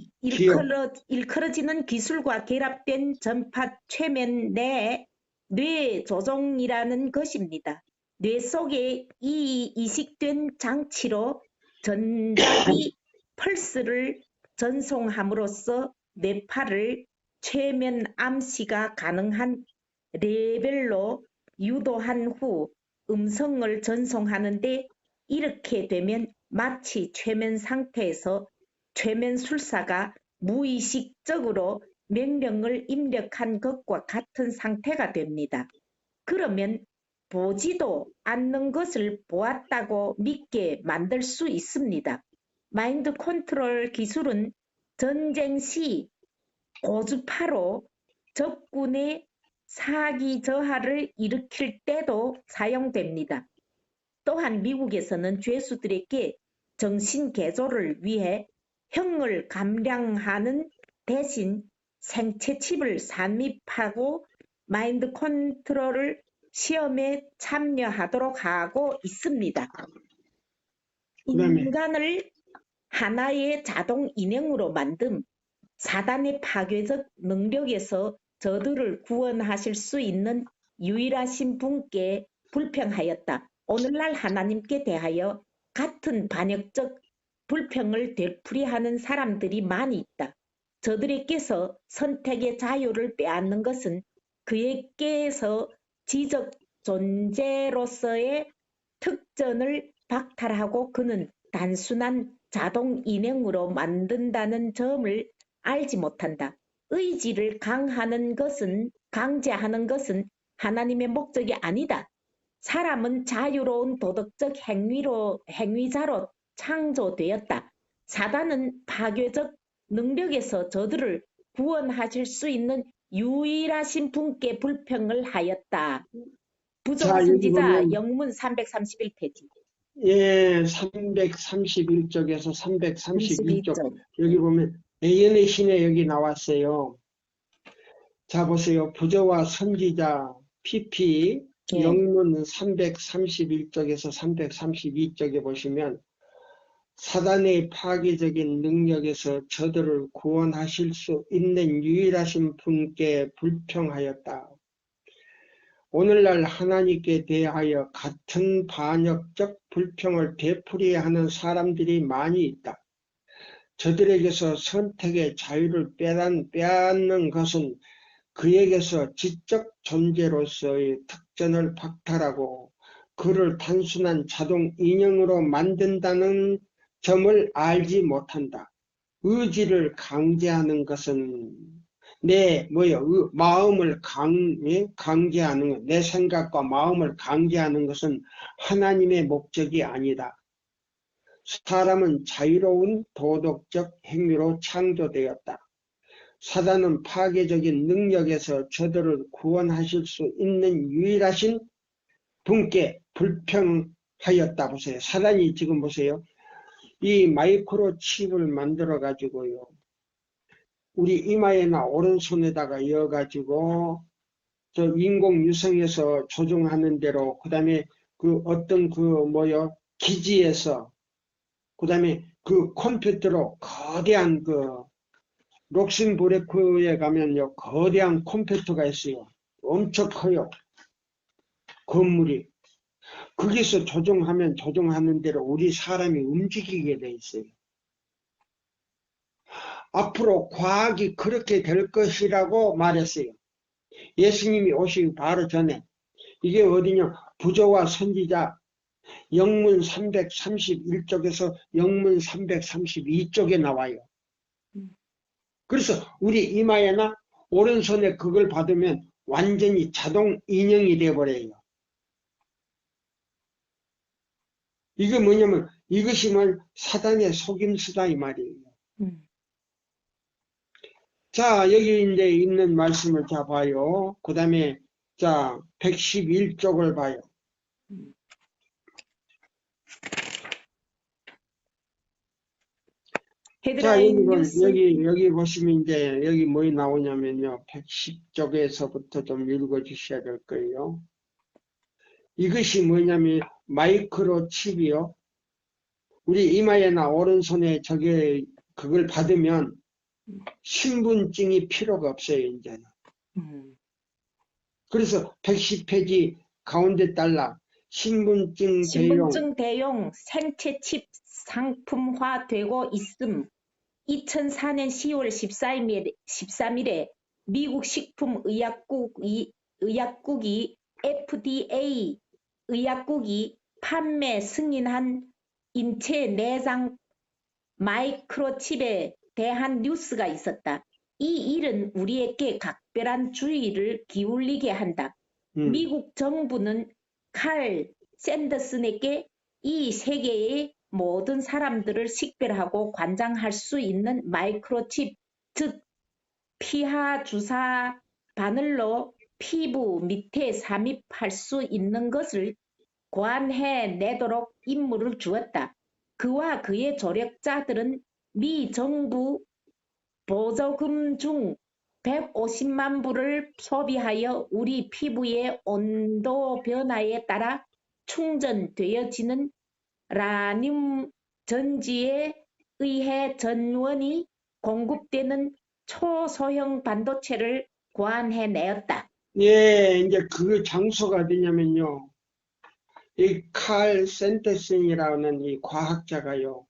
Speaker 2: 일컬어지는 기술과 결합된 전파 최면 내 뇌조종이라는 것입니다. 뇌 속에 이 이식된 장치로 전자기 펄스를 전송함으로써 뇌파를 최면 암시가 가능한 레벨로 유도한 후 음성을 전송하는데 이렇게 되면 마치 최면 상태에서 최면술사가 무의식적으로 명령을 입력한 것과 같은 상태가 됩니다. 그러면 보지도 않는 것을 보았다고 믿게 만들 수 있습니다. 마인드 컨트롤 기술은 전쟁 시 고주파로 적군의 사기 저하를 일으킬 때도 사용됩니다. 또한 미국에서는 죄수들에게 정신 개조를 위해 형을 감량하는 대신 생체 칩을 삽입하고 마인드 컨트롤을 시험에 참여하도록 하고 있습니다. 인간을 하나의 자동 인형으로 만듦 사단의 파괴적 능력에서 저들을 구원하실 수 있는 유일하신 분께 불평하였다. 오늘날 하나님께 대하여 같은 반역적 불평을 되풀이하는 사람들이 많이 있다. 저들에게서 선택의 자유를 빼앗는 것은 그에게서 지적 존재로서의 특전을 박탈하고 그는 단순한 자동 인형으로 만든다는 점을 알지 못한다. 의지를 강제하는 것은 하나님의 목적이 아니다. 사람은 자유로운 도덕적 행위자로 창조되었다. 사단은 파괴적 능력에서 저들을 구원하실 수 있는 유일하신 분께 불평을 하였다. 부정선지자 영문 331페이지.
Speaker 1: 예, 331쪽에서 332쪽.
Speaker 2: 32쪽.
Speaker 1: 여기 보면 예언의 신에 여기 나왔어요. 자, 보세요. 부조와 선지자 PP 영문 331쪽에서 332쪽에 보시면 사단의 파괴적인 능력에서 저들을 구원하실 수 있는 유일하신 분께 불평하였다. 오늘날 하나님께 대하여 같은 반역적 불평을 되풀이하는 사람들이 많이 있다. 저들에게서 선택의 자유를 빼앗는 것은 그에게서 지적 존재로서의 특전을 박탈하고 그를 단순한 자동 인형으로 만든다는 점을 알지 못한다. 의지를 강제하는 것은 마음을 강제하는 것, 내 생각과 마음을 강제하는 것은 하나님의 목적이 아니다. 사람은 자유로운 도덕적 행위로 창조되었다. 사단은 파괴적인 능력에서 저들을 구원하실 수 있는 유일하신 분께 불평하였다. 보세요. 사단이 지금 보세요. 이 마이크로칩을 만들어 가지고요. 우리 이마에나 오른손에다가 이어가지고 저 인공위성에서 조종하는 대로 그 다음에 그 어떤 기지에서 그 다음에 그 컴퓨터로 거대한 록슨브레크에 가면요 거대한 컴퓨터가 있어요. 엄청 커요. 건물이. 거기서 조종하면 조종하는 대로 우리 사람이 움직이게 돼 있어요. 앞으로 과학이 그렇게 될 것이라고 말했어요. 예수님이 오시기 바로 전에. 이게 어디냐? 부조와 선지자 영문 331쪽에서 영문 332쪽에 나와요. 그래서 우리 이마에나 오른손에 그걸 받으면 완전히 자동 인형이 되어버려요. 이게 뭐냐면 이것이 사단의 속임수다 이 말이에요. 자, 여기 이제 있는 말씀을 자 봐요. 그 다음에 자 111쪽을 봐요. 자,
Speaker 2: 헤드라인 뉴스.
Speaker 1: 여기 보시면 이제 여기 뭐 나오냐면요. 110쪽에서부터 좀 읽어 주셔야 될 거예요. 이것이 뭐냐면 마이크로칩이요. 우리 이마에나 오른손에 그걸 받으면 신분증이 필요가 없어요, 이제는. 그래서 110페이지 가운데 달라 신분증
Speaker 2: 대용 생체 칩 상품화되고 있음. 2004년 10월 13일에 미국 식품의약국이 FDA 의약국이 판매 승인한 인체 내장 마이크로칩에 대한 뉴스가 있었다. 이 일은 우리에게 각별한 주의를 기울이게 한다. 미국 정부는 칼 샌더슨에게 이 세계의 모든 사람들을 식별하고 관장할 수 있는 마이크로칩, 즉 피하 주사 바늘로 피부 밑에 삽입할 수 있는 것을 고안해내도록 임무를 주었다. 그와 그의 조력자들은 미 정부 보조금 중 150만 불을 소비하여 우리 피부의 온도 변화에 따라 충전되어지는 라늄 전지에 의해 전원이 공급되는 초소형 반도체를 고안해내었다.
Speaker 1: 예, 이제 그 장소가 어디냐면요. 이 칼 샌더슨이라는 이 과학자가요.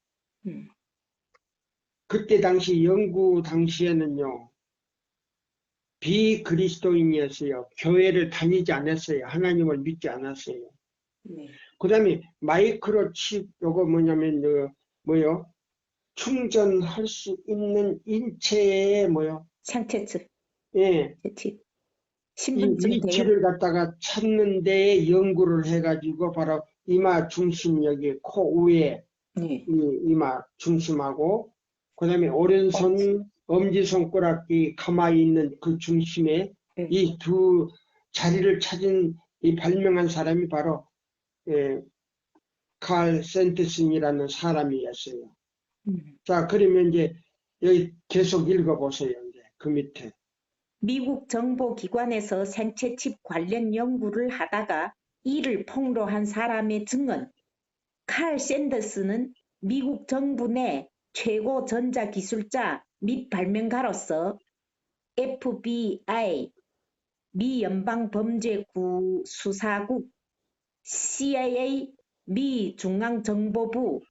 Speaker 1: 그때 당시 연구 당시에는요. 비그리스도인이었어요. 교회를 다니지 않았어요. 하나님을 믿지 않았어요. 그 다음에 마이크로칩 요거 뭐냐면 충전할 수 있는 인체의
Speaker 2: 생체칩.
Speaker 1: 예. 이 위치를 갖다가 찾는 데에 연구를 해가지고 바로 이마 중심 여기 코 위에 이 이마 중심하고 그 다음에 오른손 엄지손가락이 가만히 있는 그 중심에 이 두 자리를 찾은 이 발명한 사람이 바로 칼 샌더슨이라는 사람이었어요. 자, 그러면 이제 여기 계속 읽어보세요. 이제 그 밑에.
Speaker 2: 미국 정보기관에서 생체칩 관련 연구를 하다가 이를 폭로한 사람의 증언. 칼 샌더슨은 미국 정부 내 최고 전자기술자 및 발명가로서 FBI, 미 연방범죄수사국, CIA, 미 중앙정보부,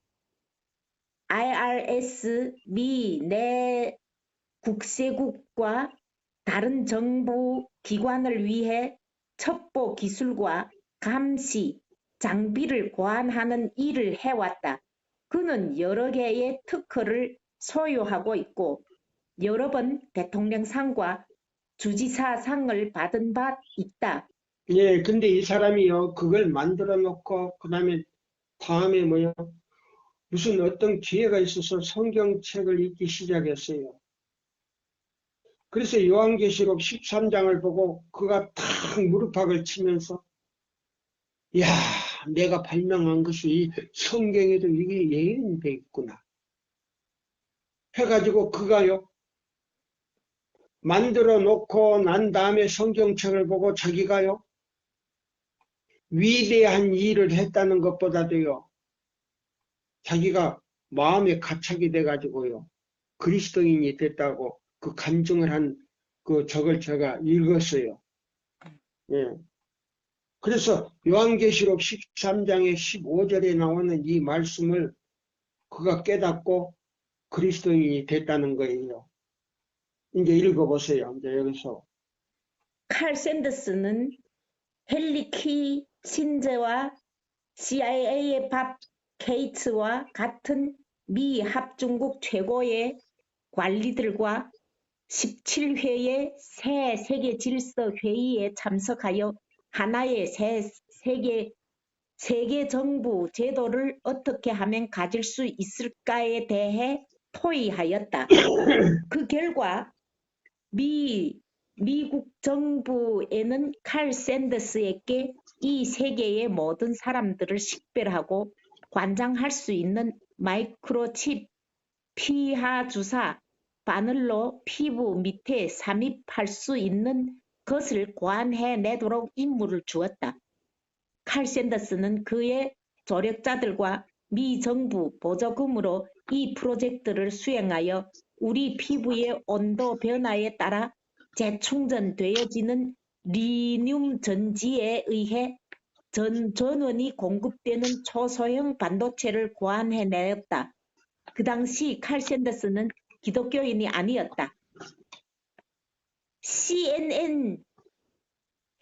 Speaker 2: IRS, 미 내 국세국과 다른 정부 기관을 위해 첩보 기술과 감시, 장비를 고안하는 일을 해왔다. 그는 여러 개의 특허를 소유하고 있고 여러 번 대통령상과 주지사상을 받은 바 있다.
Speaker 1: 예, 근데 이 사람이요, 그걸 만들어 놓고, 그 다음에 뭐요, 무슨 어떤 기회가 있어서 성경책을 읽기 시작했어요. 그래서 요한계시록 13장을 보고 그가 탁 무릎팍을 치면서, 야, 내가 발명한 것이 이 성경에도 이게 예언돼 있구나. 해가지고 그가요, 만들어 놓고 난 다음에 성경책을 보고 자기가요, 위대한 일을 했다는 것보다도요, 자기가 마음에 가착이 돼가지고요, 그리스도인이 됐다고 그 간증을 한 그 적을 제가 읽었어요. 예. 그래서 요한계시록 13장의 15절에 나오는 이 말씀을 그가 깨닫고 그리스도인이 됐다는 거예요. 이제 읽어보세요. 이제 여기서.
Speaker 2: 칼 샌더스는 헨리 키신저와 CIA의 밥 게이츠와 같은 미 합중국 최고의 관리들과 17회의 새 세계 질서 회의에 참석하여 하나의 세계 정부 제도를 어떻게 하면 가질 수 있을까에 대해 토의하였다. 그 결과 미국 정부에는 칼 샌더스에게 이 세계의 모든 사람들을 식별하고 관장할 수 있는 마이크로칩, 피하 주사, 바늘로 피부 밑에 삽입할 수 있는 것을 고안해내도록 임무를 주었다. 칼 샌더스는 그의 조력자들과 미 정부 보조금으로 이 프로젝트를 수행하여 우리 피부의 온도 변화에 따라 재충전되어지는 리튬 전지에 의해 전원이 공급되는 초소형 반도체를 고안해내었다. 그 당시 칼 샌더스는 기독교인이 아니었다. CNN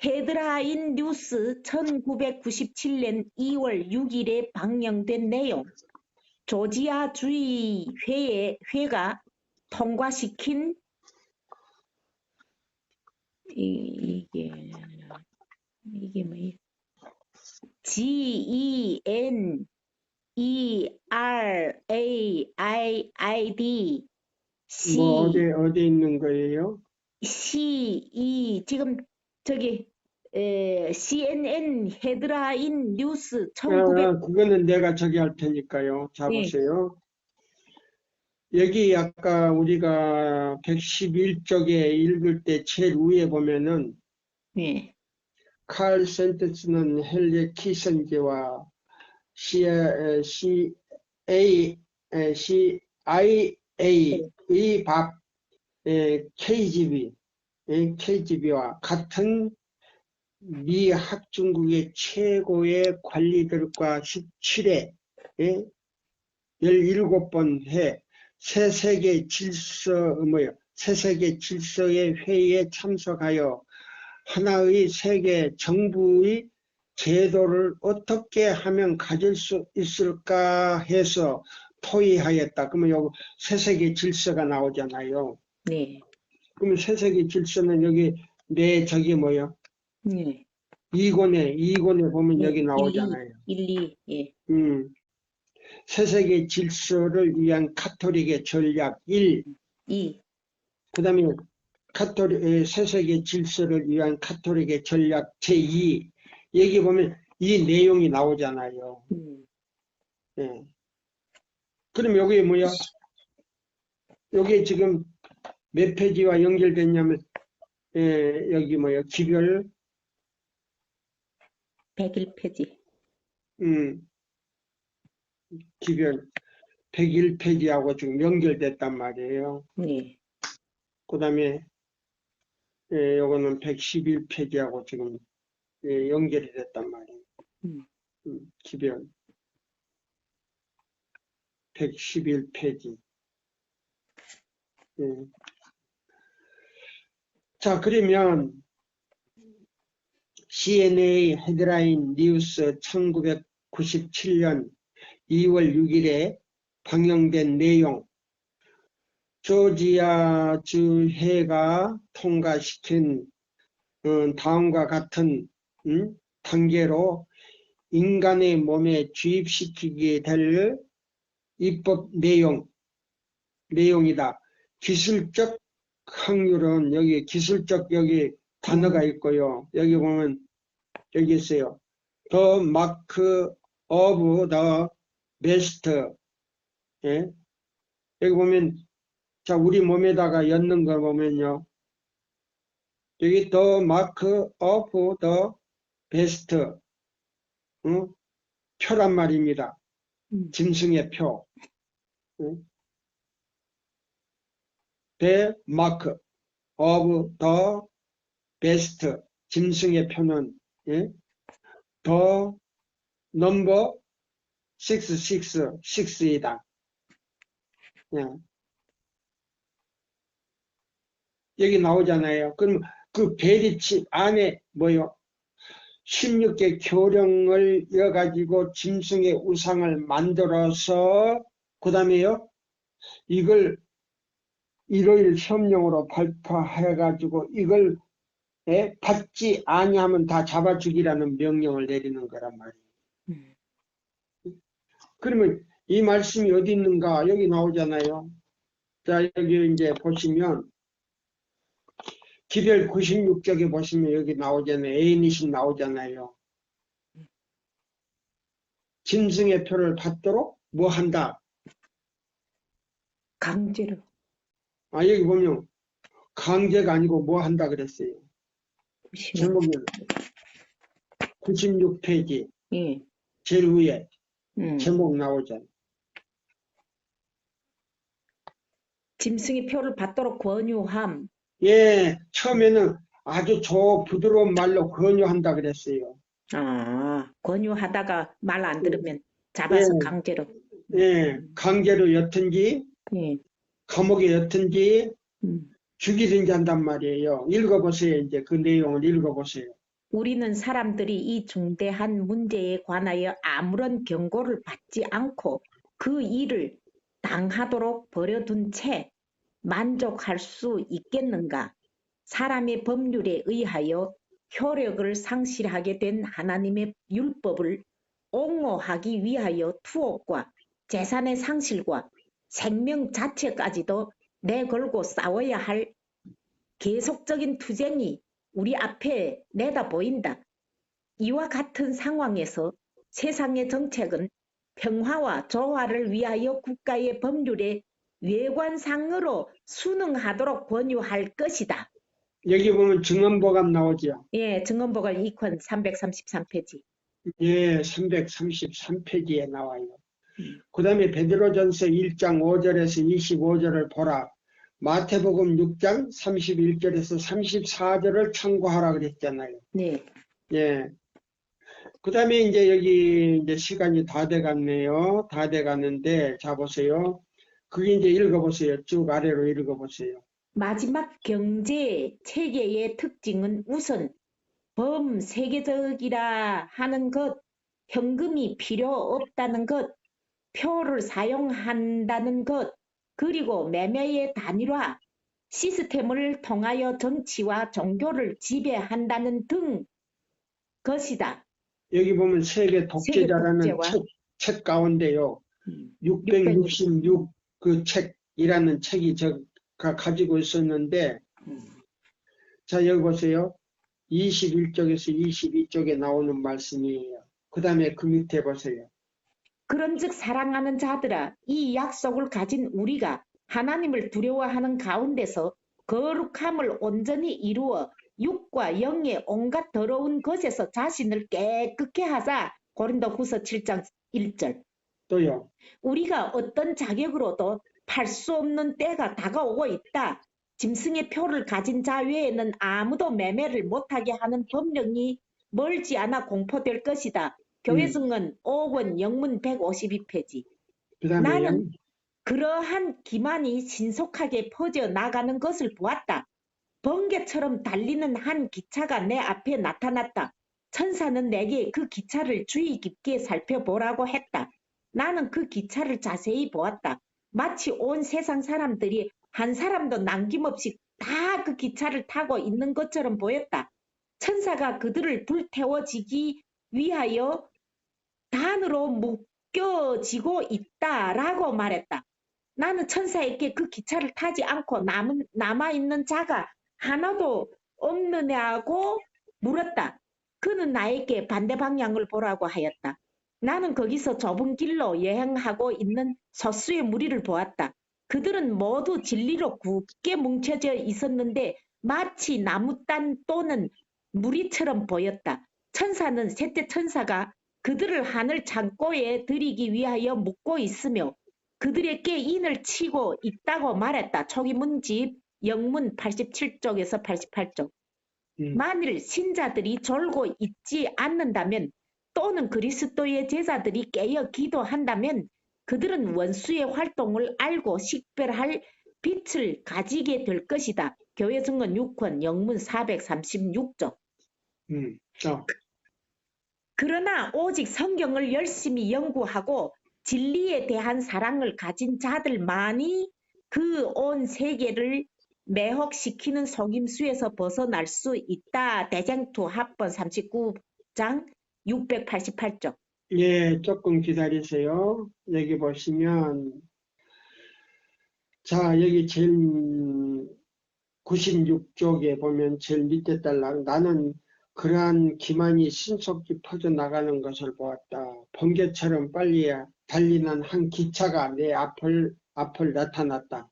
Speaker 2: 헤드라인 뉴스 1997년 2월 6일에 방영된 내용. 조지아 주의회가 통과시킨 이게 뭐예요? GENERAID
Speaker 1: 뭐
Speaker 2: C
Speaker 1: 어디 있는 거예요?
Speaker 2: 지금 저기 CNN 헤드라인 뉴스 1900
Speaker 1: 그거는 내가 저기 할 테니까요. 자,
Speaker 2: 예,
Speaker 1: 보세요. 여기 아까 우리가 111쪽에 읽을 때 제일 위에 보면은
Speaker 2: 예,
Speaker 1: 칼 센터스는 헨리 키신저와 CIA의 밥 KGB와 같은 미 합중국의 최고의 관리들과 17회 17번 새세계 질서의 회의에 참석하여 하나의 세계 정부의 제도를 어떻게 하면 가질 수 있을까 해서 토의하였다. 그러면 여기 새세계 질서가 나오잖아요.
Speaker 2: 네,
Speaker 1: 그러면 새세계 질서는 여기 저기 뭐요?
Speaker 2: 네,
Speaker 1: 2권에 보면
Speaker 2: 네,
Speaker 1: 여기 나오잖아요.
Speaker 2: 1, 2, 예,
Speaker 1: 새세계 질서를 위한 카톨릭의 전략 1,
Speaker 2: 2,
Speaker 1: 그 다음에 새세계 질서를 위한 카톨릭의 전략 제2, 여기 보면 이 내용이 나오잖아요. 예. 그럼 여기 뭐야? 여기 지금 몇 페이지와 연결됐냐면, 여기 뭐야? 기별,
Speaker 2: 101페이지.
Speaker 1: 기별. 101페이지하고 지금 연결됐단 말이에요.
Speaker 2: 네.
Speaker 1: 그 다음에 요거는 111페이지하고 지금 연결이 됐단 말이에요.
Speaker 2: 음.
Speaker 1: 기별 111페이지. 자, 그러면 CNA 헤드라인 뉴스 1997년 2월 6일에 방영된 내용, 조지아주 해가 통과시킨 다음과 같은 단계로 인간의 몸에 주입시키게 될 입법 내용이다. 기술적 확률은 여기 기술적 여기 단어가 있고요. 여기 보면 여기 있어요. The mark of the best. 예? 여기 보면 자 우리 몸에다가 엮는 거 보면요. 여기 the mark of the best. 표란 말입니다. 짐승의 표. The mark of the best. 짐승의 표는 the number 666이다. 여기 나오잖아요. 그럼 그 베리칩 안에 뭐요? 16개 교령을 이어가지고 짐승의 우상을 만들어서 그 다음에요. 이걸 일요일 시험용으로 발표해가지고 이걸 받지 아니하면 다 잡아 죽이라는 명령을 내리는 거란 말이에요. 그러면 이 말씀이 어디 있는가? 여기 나오잖아요. 자, 여기 이제 보시면 기별 96쪽에 보시면 여기 나오잖아요. A인식 나오잖아요. 짐승의 표를 받도록 뭐 한다?
Speaker 2: 강제로.
Speaker 1: 아, 여기 보면 강제가 아니고 뭐 한다 그랬어요. 제목이 96페이지
Speaker 2: 예.
Speaker 1: 제일 위에 제목 나오잖아요.
Speaker 2: 짐승의 표를 받도록 권유함.
Speaker 1: 예, 처음에는 아주 부드러운 말로 권유한다 그랬어요.
Speaker 2: 아, 권유하다가 말 안 들으면 잡아서
Speaker 1: 예.
Speaker 2: 강제로.
Speaker 1: 예, 강제로 였든지
Speaker 2: 예.
Speaker 1: 감옥에 였든지 죽이든지 한단 말이에요. 읽어보세요. 이제 그 내용을 읽어보세요.
Speaker 2: 우리는 사람들이 이 중대한 문제에 관하여 아무런 경고를 받지 않고 그 일을 당하도록 버려둔 채 만족할 수 있겠는가? 사람의 법률에 의하여 효력을 상실하게 된 하나님의 율법을 옹호하기 위하여 투옥과 재산의 상실과 생명 자체까지도 내걸고 싸워야 할 계속적인 투쟁이 우리 앞에 내다 보인다. 이와 같은 상황에서 세상의 정책은 평화와 조화를 위하여 국가의 법률에 외관상으로 순응하도록 권유할 것이다.
Speaker 1: 여기 보면 증언보감 나오죠.
Speaker 2: 예, 증언보감 2권 333페이지.
Speaker 1: 예, 333페이지에 나와요. 그 다음에 베드로전서 1장 5절에서 25절을 보라. 마태복음 6장 31절에서 34절을 참고하라 그랬잖아요.
Speaker 2: 네.
Speaker 1: 예. 그 다음에 이제 여기 이제 시간이 다 돼갔네요. 다 돼갔는데, 자, 보세요. 그게 이제 읽어보세요. 쭉 아래로 읽어보세요.
Speaker 2: 마지막 경제 체계의 특징은 우선 범세계적이라 하는 것, 현금이 필요 없다는 것, 표를 사용한다는 것, 그리고 매매의 단일화, 시스템을 통하여 정치와 종교를 지배한다는 등 것이다.
Speaker 1: 여기 보면 세계 독재자라는
Speaker 2: 독재와
Speaker 1: 책 가운데요. 666 그 책이라는 책이 제가 가지고 있었는데, 자, 여기 보세요. 21쪽에서 22쪽에 나오는 말씀이에요. 그 다음에 그 밑에 보세요.
Speaker 2: 그런즉 사랑하는 자들아, 이 약속을 가진 우리가 하나님을 두려워하는 가운데서 거룩함을 온전히 이루어 육과 영의 온갖 더러운 것에서 자신을 깨끗게 하자. 고린도후서 7장 1절.
Speaker 1: 또요.
Speaker 2: 우리가 어떤 자격으로도 팔 수 없는 때가 다가오고 있다. 짐승의 표를 가진 자 외에는 아무도 매매를 못하게 하는 법령이 멀지 않아 공포될 것이다. 교회승은 5권 영문 152페이지.
Speaker 1: 그 다음에요.
Speaker 2: 나는 그러한 기만이 신속하게 퍼져 나가는 것을 보았다. 번개처럼 달리는 한 기차가 내 앞에 나타났다. 천사는 내게 그 기차를 주의 깊게 살펴보라고 했다. 나는 그 기차를 자세히 보았다. 마치 온 세상 사람들이 한 사람도 남김없이 다 그 기차를 타고 있는 것처럼 보였다. 천사가 그들을 불태워지기 위하여 단으로 묶여지고 있다라고 말했다. 나는 천사에게 그 기차를 타지 않고 남아있는 자가 하나도 없느냐고 물었다. 그는 나에게 반대 방향을 보라고 하였다. 나는 거기서 좁은 길로 여행하고 있는 소수의 무리를 보았다. 그들은 모두 진리로 굳게 뭉쳐져 있었는데 마치 나무단 또는 무리처럼 보였다. 천사는 셋째 천사가 그들을 하늘 창고에 들이기 위하여 묶고 있으며 그들에게 인을 치고 있다고 말했다. 초기문집 영문 87쪽에서 88쪽. 만일 신자들이 졸고 있지 않는다면 또는 그리스도의 제자들이 깨어 기도한다면 그들은 원수의 활동을 알고 식별할 빛을 가지게 될 것이다. 교회증언 6권 영문 436쪽. 그러나 오직 성경을 열심히 연구하고 진리에 대한 사랑을 가진 자들만이 그 온 세계를 매혹시키는 속임수에서 벗어날 수 있다. 대쟁투 합본 39장 688쪽.
Speaker 1: 예, 조금 기다리세요. 여기 보시면, 자, 여기 제일 96쪽에 보면 제일 밑에 달랑 나는 그러한 기만이 신속히 퍼져나가는 것을 보았다. 번개처럼 빨리 달리는 한 기차가 내 앞을 나타났다.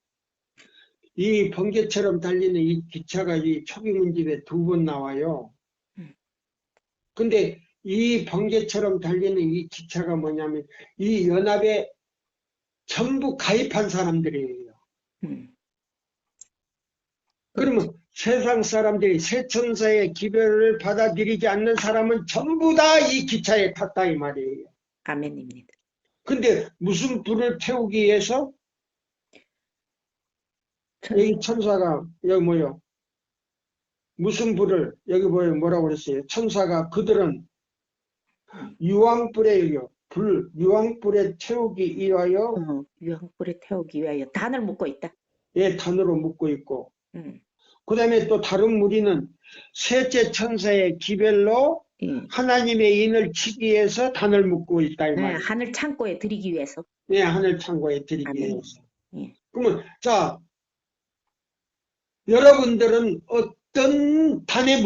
Speaker 1: 이 번개처럼 달리는 이 기차가 이 초기문집에 2번 나와요. 근데 이 번개처럼 달리는 이 기차가 뭐냐면 이 연합에 전부 가입한 사람들이에요. 그러면 세상 사람들이 세천사의 기별을 받아들이지 않는 사람은 전부 다 이 기차에 탔다 이 말이에요.
Speaker 2: 아멘입니다.
Speaker 1: 근데 무슨 불을 태우기 위해서 여기 천사가 여기 뭐요? 무슨 불을 여기 뭐라고 그랬어요? 천사가 그들은 유황불에 유황불에 태우기 위하여
Speaker 2: 유황불에 태우기 위하여 단을 묶고 있다.
Speaker 1: 예, 단으로 묶고 있고 그 다음에 또 다른 무리는 셋째 천사의 기별로 하나님의 인을 치기 위해서 단을 묶고 있다 이 말이에요.
Speaker 2: 하늘 창고에 들이기 위해서.
Speaker 1: 네, 하늘 창고에 들이기
Speaker 2: 아멘.
Speaker 1: 위해서.
Speaker 2: 예.
Speaker 1: 그러면 자, 여러분들은 어떤 단에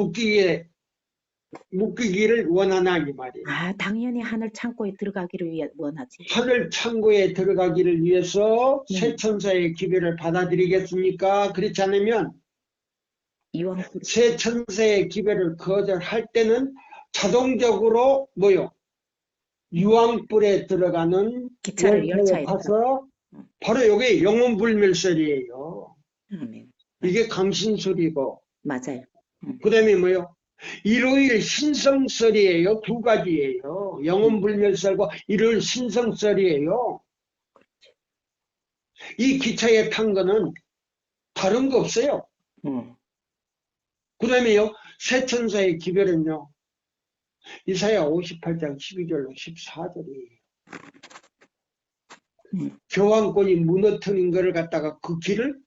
Speaker 1: 묶이기를 원하나 이 말이에요.
Speaker 2: 당연히 하늘 창고에 들어가기를 위해 원하지.
Speaker 1: 하늘 창고에 들어가기를 위해서 새 천사의 기별을 받아들이겠습니까? 그렇지 않으면 새 천사의 기별을 거절할 때는 자동적으로 뭐요? 유황불에 들어가는 열차에 타서 바로 이게 영혼불멸설이에요. 이게 강신설이고
Speaker 2: 맞아요.
Speaker 1: 그 다음에 뭐요? 일요일 신성설이에요. 2가지예요. 영혼불멸설과 일요일 신성설이에요. 이 기차에 탄 거는 다른 거 없어요. 그 다음에요. 새 천사의 기별은요. 이사야 58장 12절로 14절이에요. 교황권이 무너뜨린 거를 갖다가 그 길을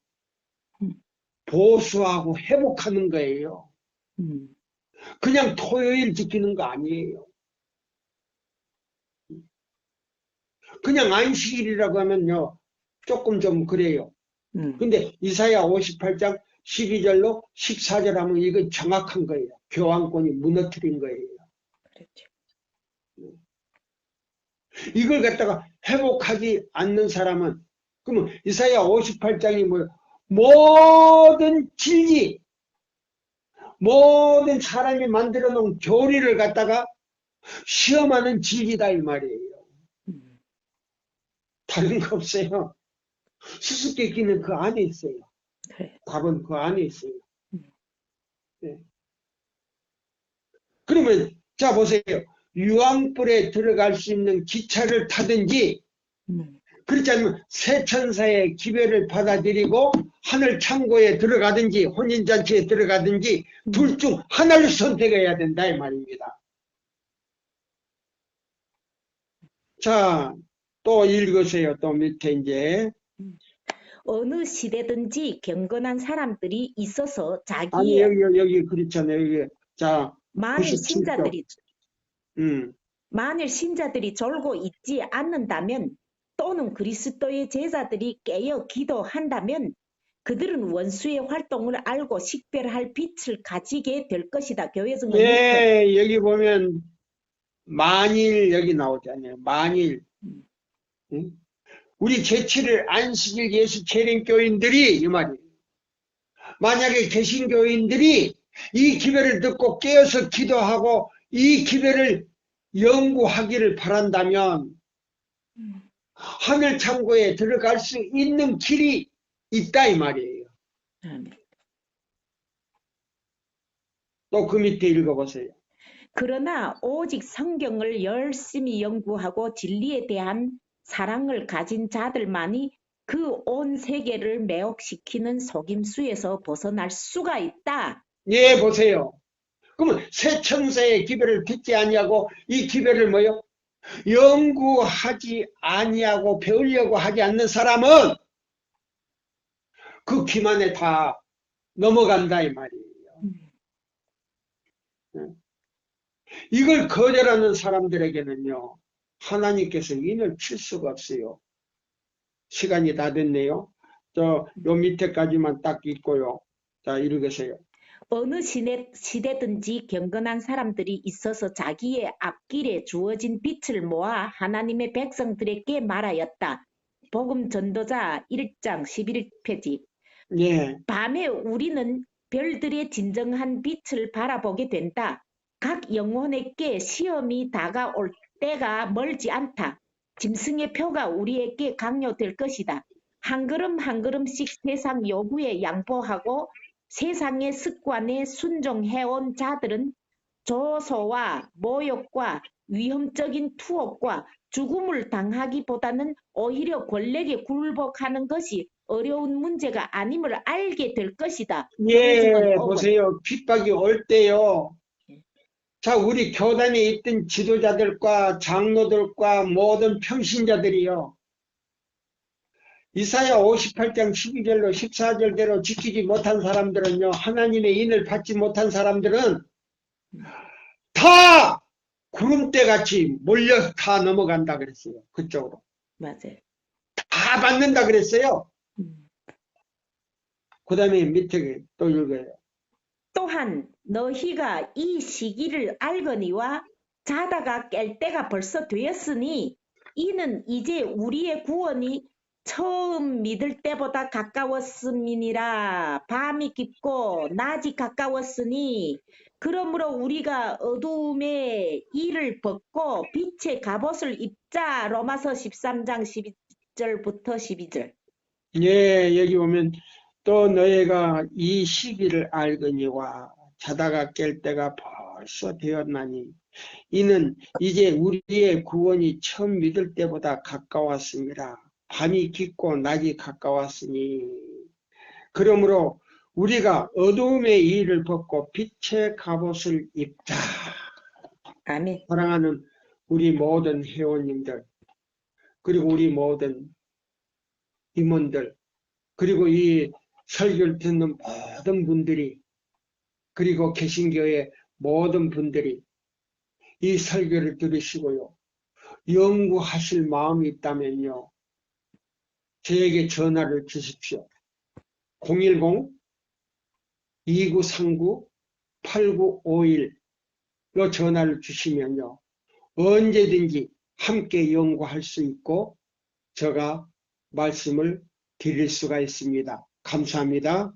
Speaker 1: 보수하고 회복하는 거예요. 그냥 토요일 지키는 거 아니에요. 그냥 안식일이라고 하면요. 조금 좀 그래요. 근데 이사야 58장 12절로 14절 하면 이거 정확한 거예요. 교황권이 무너뜨린 거예요.
Speaker 2: 그렇죠.
Speaker 1: 이걸 갖다가 회복하지 않는 사람은 그러면 이사야 58장이 뭐예요? 모든 진리, 모든 사람이 만들어 놓은 교리를 갖다가 시험하는 진리다 이 말이에요. 다른 거 없어요. 수수께끼는 그 안에 있어요.
Speaker 2: 그래.
Speaker 1: 답은 그 안에 있어요.
Speaker 2: 음.
Speaker 1: 네. 그러면 자 보세요. 유황불에 들어갈 수 있는 기차를 타든지
Speaker 2: 음.
Speaker 1: 그렇지 않으면 새 천사의 기별을 받아들이고 하늘 창고에 들어가든지 혼인잔치에 들어가든지 둘 중 하나를 선택해야 된다 이 말입니다. 자, 또 읽으세요. 또 밑에 이제
Speaker 2: 어느 시대든지 경건한 사람들이 있어서
Speaker 1: 아니
Speaker 2: 자기의
Speaker 1: 여기 그렇잖아요. 여기 자
Speaker 2: 만일
Speaker 1: 97쪽
Speaker 2: 신자들이
Speaker 1: 음.
Speaker 2: 만일 신자들이 졸고 있지 않는다면 또는 그리스도의 제자들이 깨어 기도한다면 그들은 원수의 활동을 알고 식별할 빛을 가지게 될 것이다. 교회증언 6편.
Speaker 1: 예, 여기 보면 만일 여기 나오잖아요. 만일 응? 우리 제7일 안식일 예수 재림교인들이 이 말이에요. 만약에 개신교인들이 이 기별을 듣고 깨어서 기도하고 이 기별을 연구하기를 바란다면 하늘 창고에 들어갈 수 있는 길이 있다 이 말이에요. 또 그 밑에 읽어보세요.
Speaker 2: 그러나 오직 성경을 열심히 연구하고 진리에 대한 사랑을 가진 자들만이 그 온 세계를 매혹시키는 속임수에서 벗어날 수가 있다.
Speaker 1: 예, 보세요. 그러면 새 천사의 기별을 듣지 아니하고 이 기별을 뭐요? 연구하지 아니하고 배우려고 하지 않는 사람은 그 기만에 다 넘어간다 이 말이에요. 이걸 거절하는 사람들에게는요, 하나님께서 인을 칠 수가 없어요. 시간이 다 됐네요. 요 밑에까지만 딱 읽고요. 자, 읽으세요.
Speaker 2: 어느 시대든지 경건한 사람들이 있어서 자기의 앞길에 주어진 빛을 모아 하나님의 백성들에게 말하였다. 복음 전도자 1장 11페이지.
Speaker 1: 예.
Speaker 2: 밤에 우리는 별들의 진정한 빛을 바라보게 된다. 각 영혼에게 시험이 다가올 때가 멀지 않다. 짐승의 표가 우리에게 강요될 것이다. 한 걸음 한 걸음씩 세상 요구에 양보하고 세상의 습관에 순종해온 자들은 조소와 모욕과 위험적인 투옥과 죽음을 당하기보다는 오히려 권력에 굴복하는 것이 어려운 문제가 아님을 알게 될 것이다.
Speaker 1: 예, 보세요. 핍박이 올 때요. 자, 우리 교단에 있던 지도자들과 장로들과 모든 평신자들이요. 이사야 58장 12절로 14절대로 지키지 못한 사람들은요. 하나님의 인을 받지 못한 사람들은 다 구름대같이 몰려 다 넘어간다 그랬어요. 그쪽으로.
Speaker 2: 맞아요.
Speaker 1: 다 받는다 그랬어요. 그 다음에 밑에 또 읽어요.
Speaker 2: 또한 너희가 이 시기를 알거니와 자다가 깰 때가 벌써 되었으니 이는 이제 우리의 구원이 처음 믿을 때보다 가까웠음이니라. 밤이 깊고 낮이 가까웠으니 그러므로 우리가 어두움의 일을 벗고 빛의 갑옷을 입자. 로마서 13장 12절부터 12절.
Speaker 1: 예, 여기 보면 또 너희가 이 시기를 알거니와 자다가 깰 때가 벌써 되었나니 이는 이제 우리의 구원이 처음 믿을 때보다 가까웠습니다. 밤이 깊고 낮이 가까웠으니 그러므로 우리가 어두움의 일을 벗고 빛의 갑옷을 입자.
Speaker 2: 아멘.
Speaker 1: 사랑하는 우리 모든 회원님들 그리고 우리 모든 임원들 그리고 이 설교를 듣는 모든 분들이 그리고 개신교의 모든 분들이 이 설교를 들으시고요. 연구하실 마음이 있다면요. 저에게 전화를 주십시오. 010-2939-8951로 전화를 주시면요. 언제든지 함께 연구할 수 있고 제가 말씀을 드릴 수가 있습니다. 감사합니다.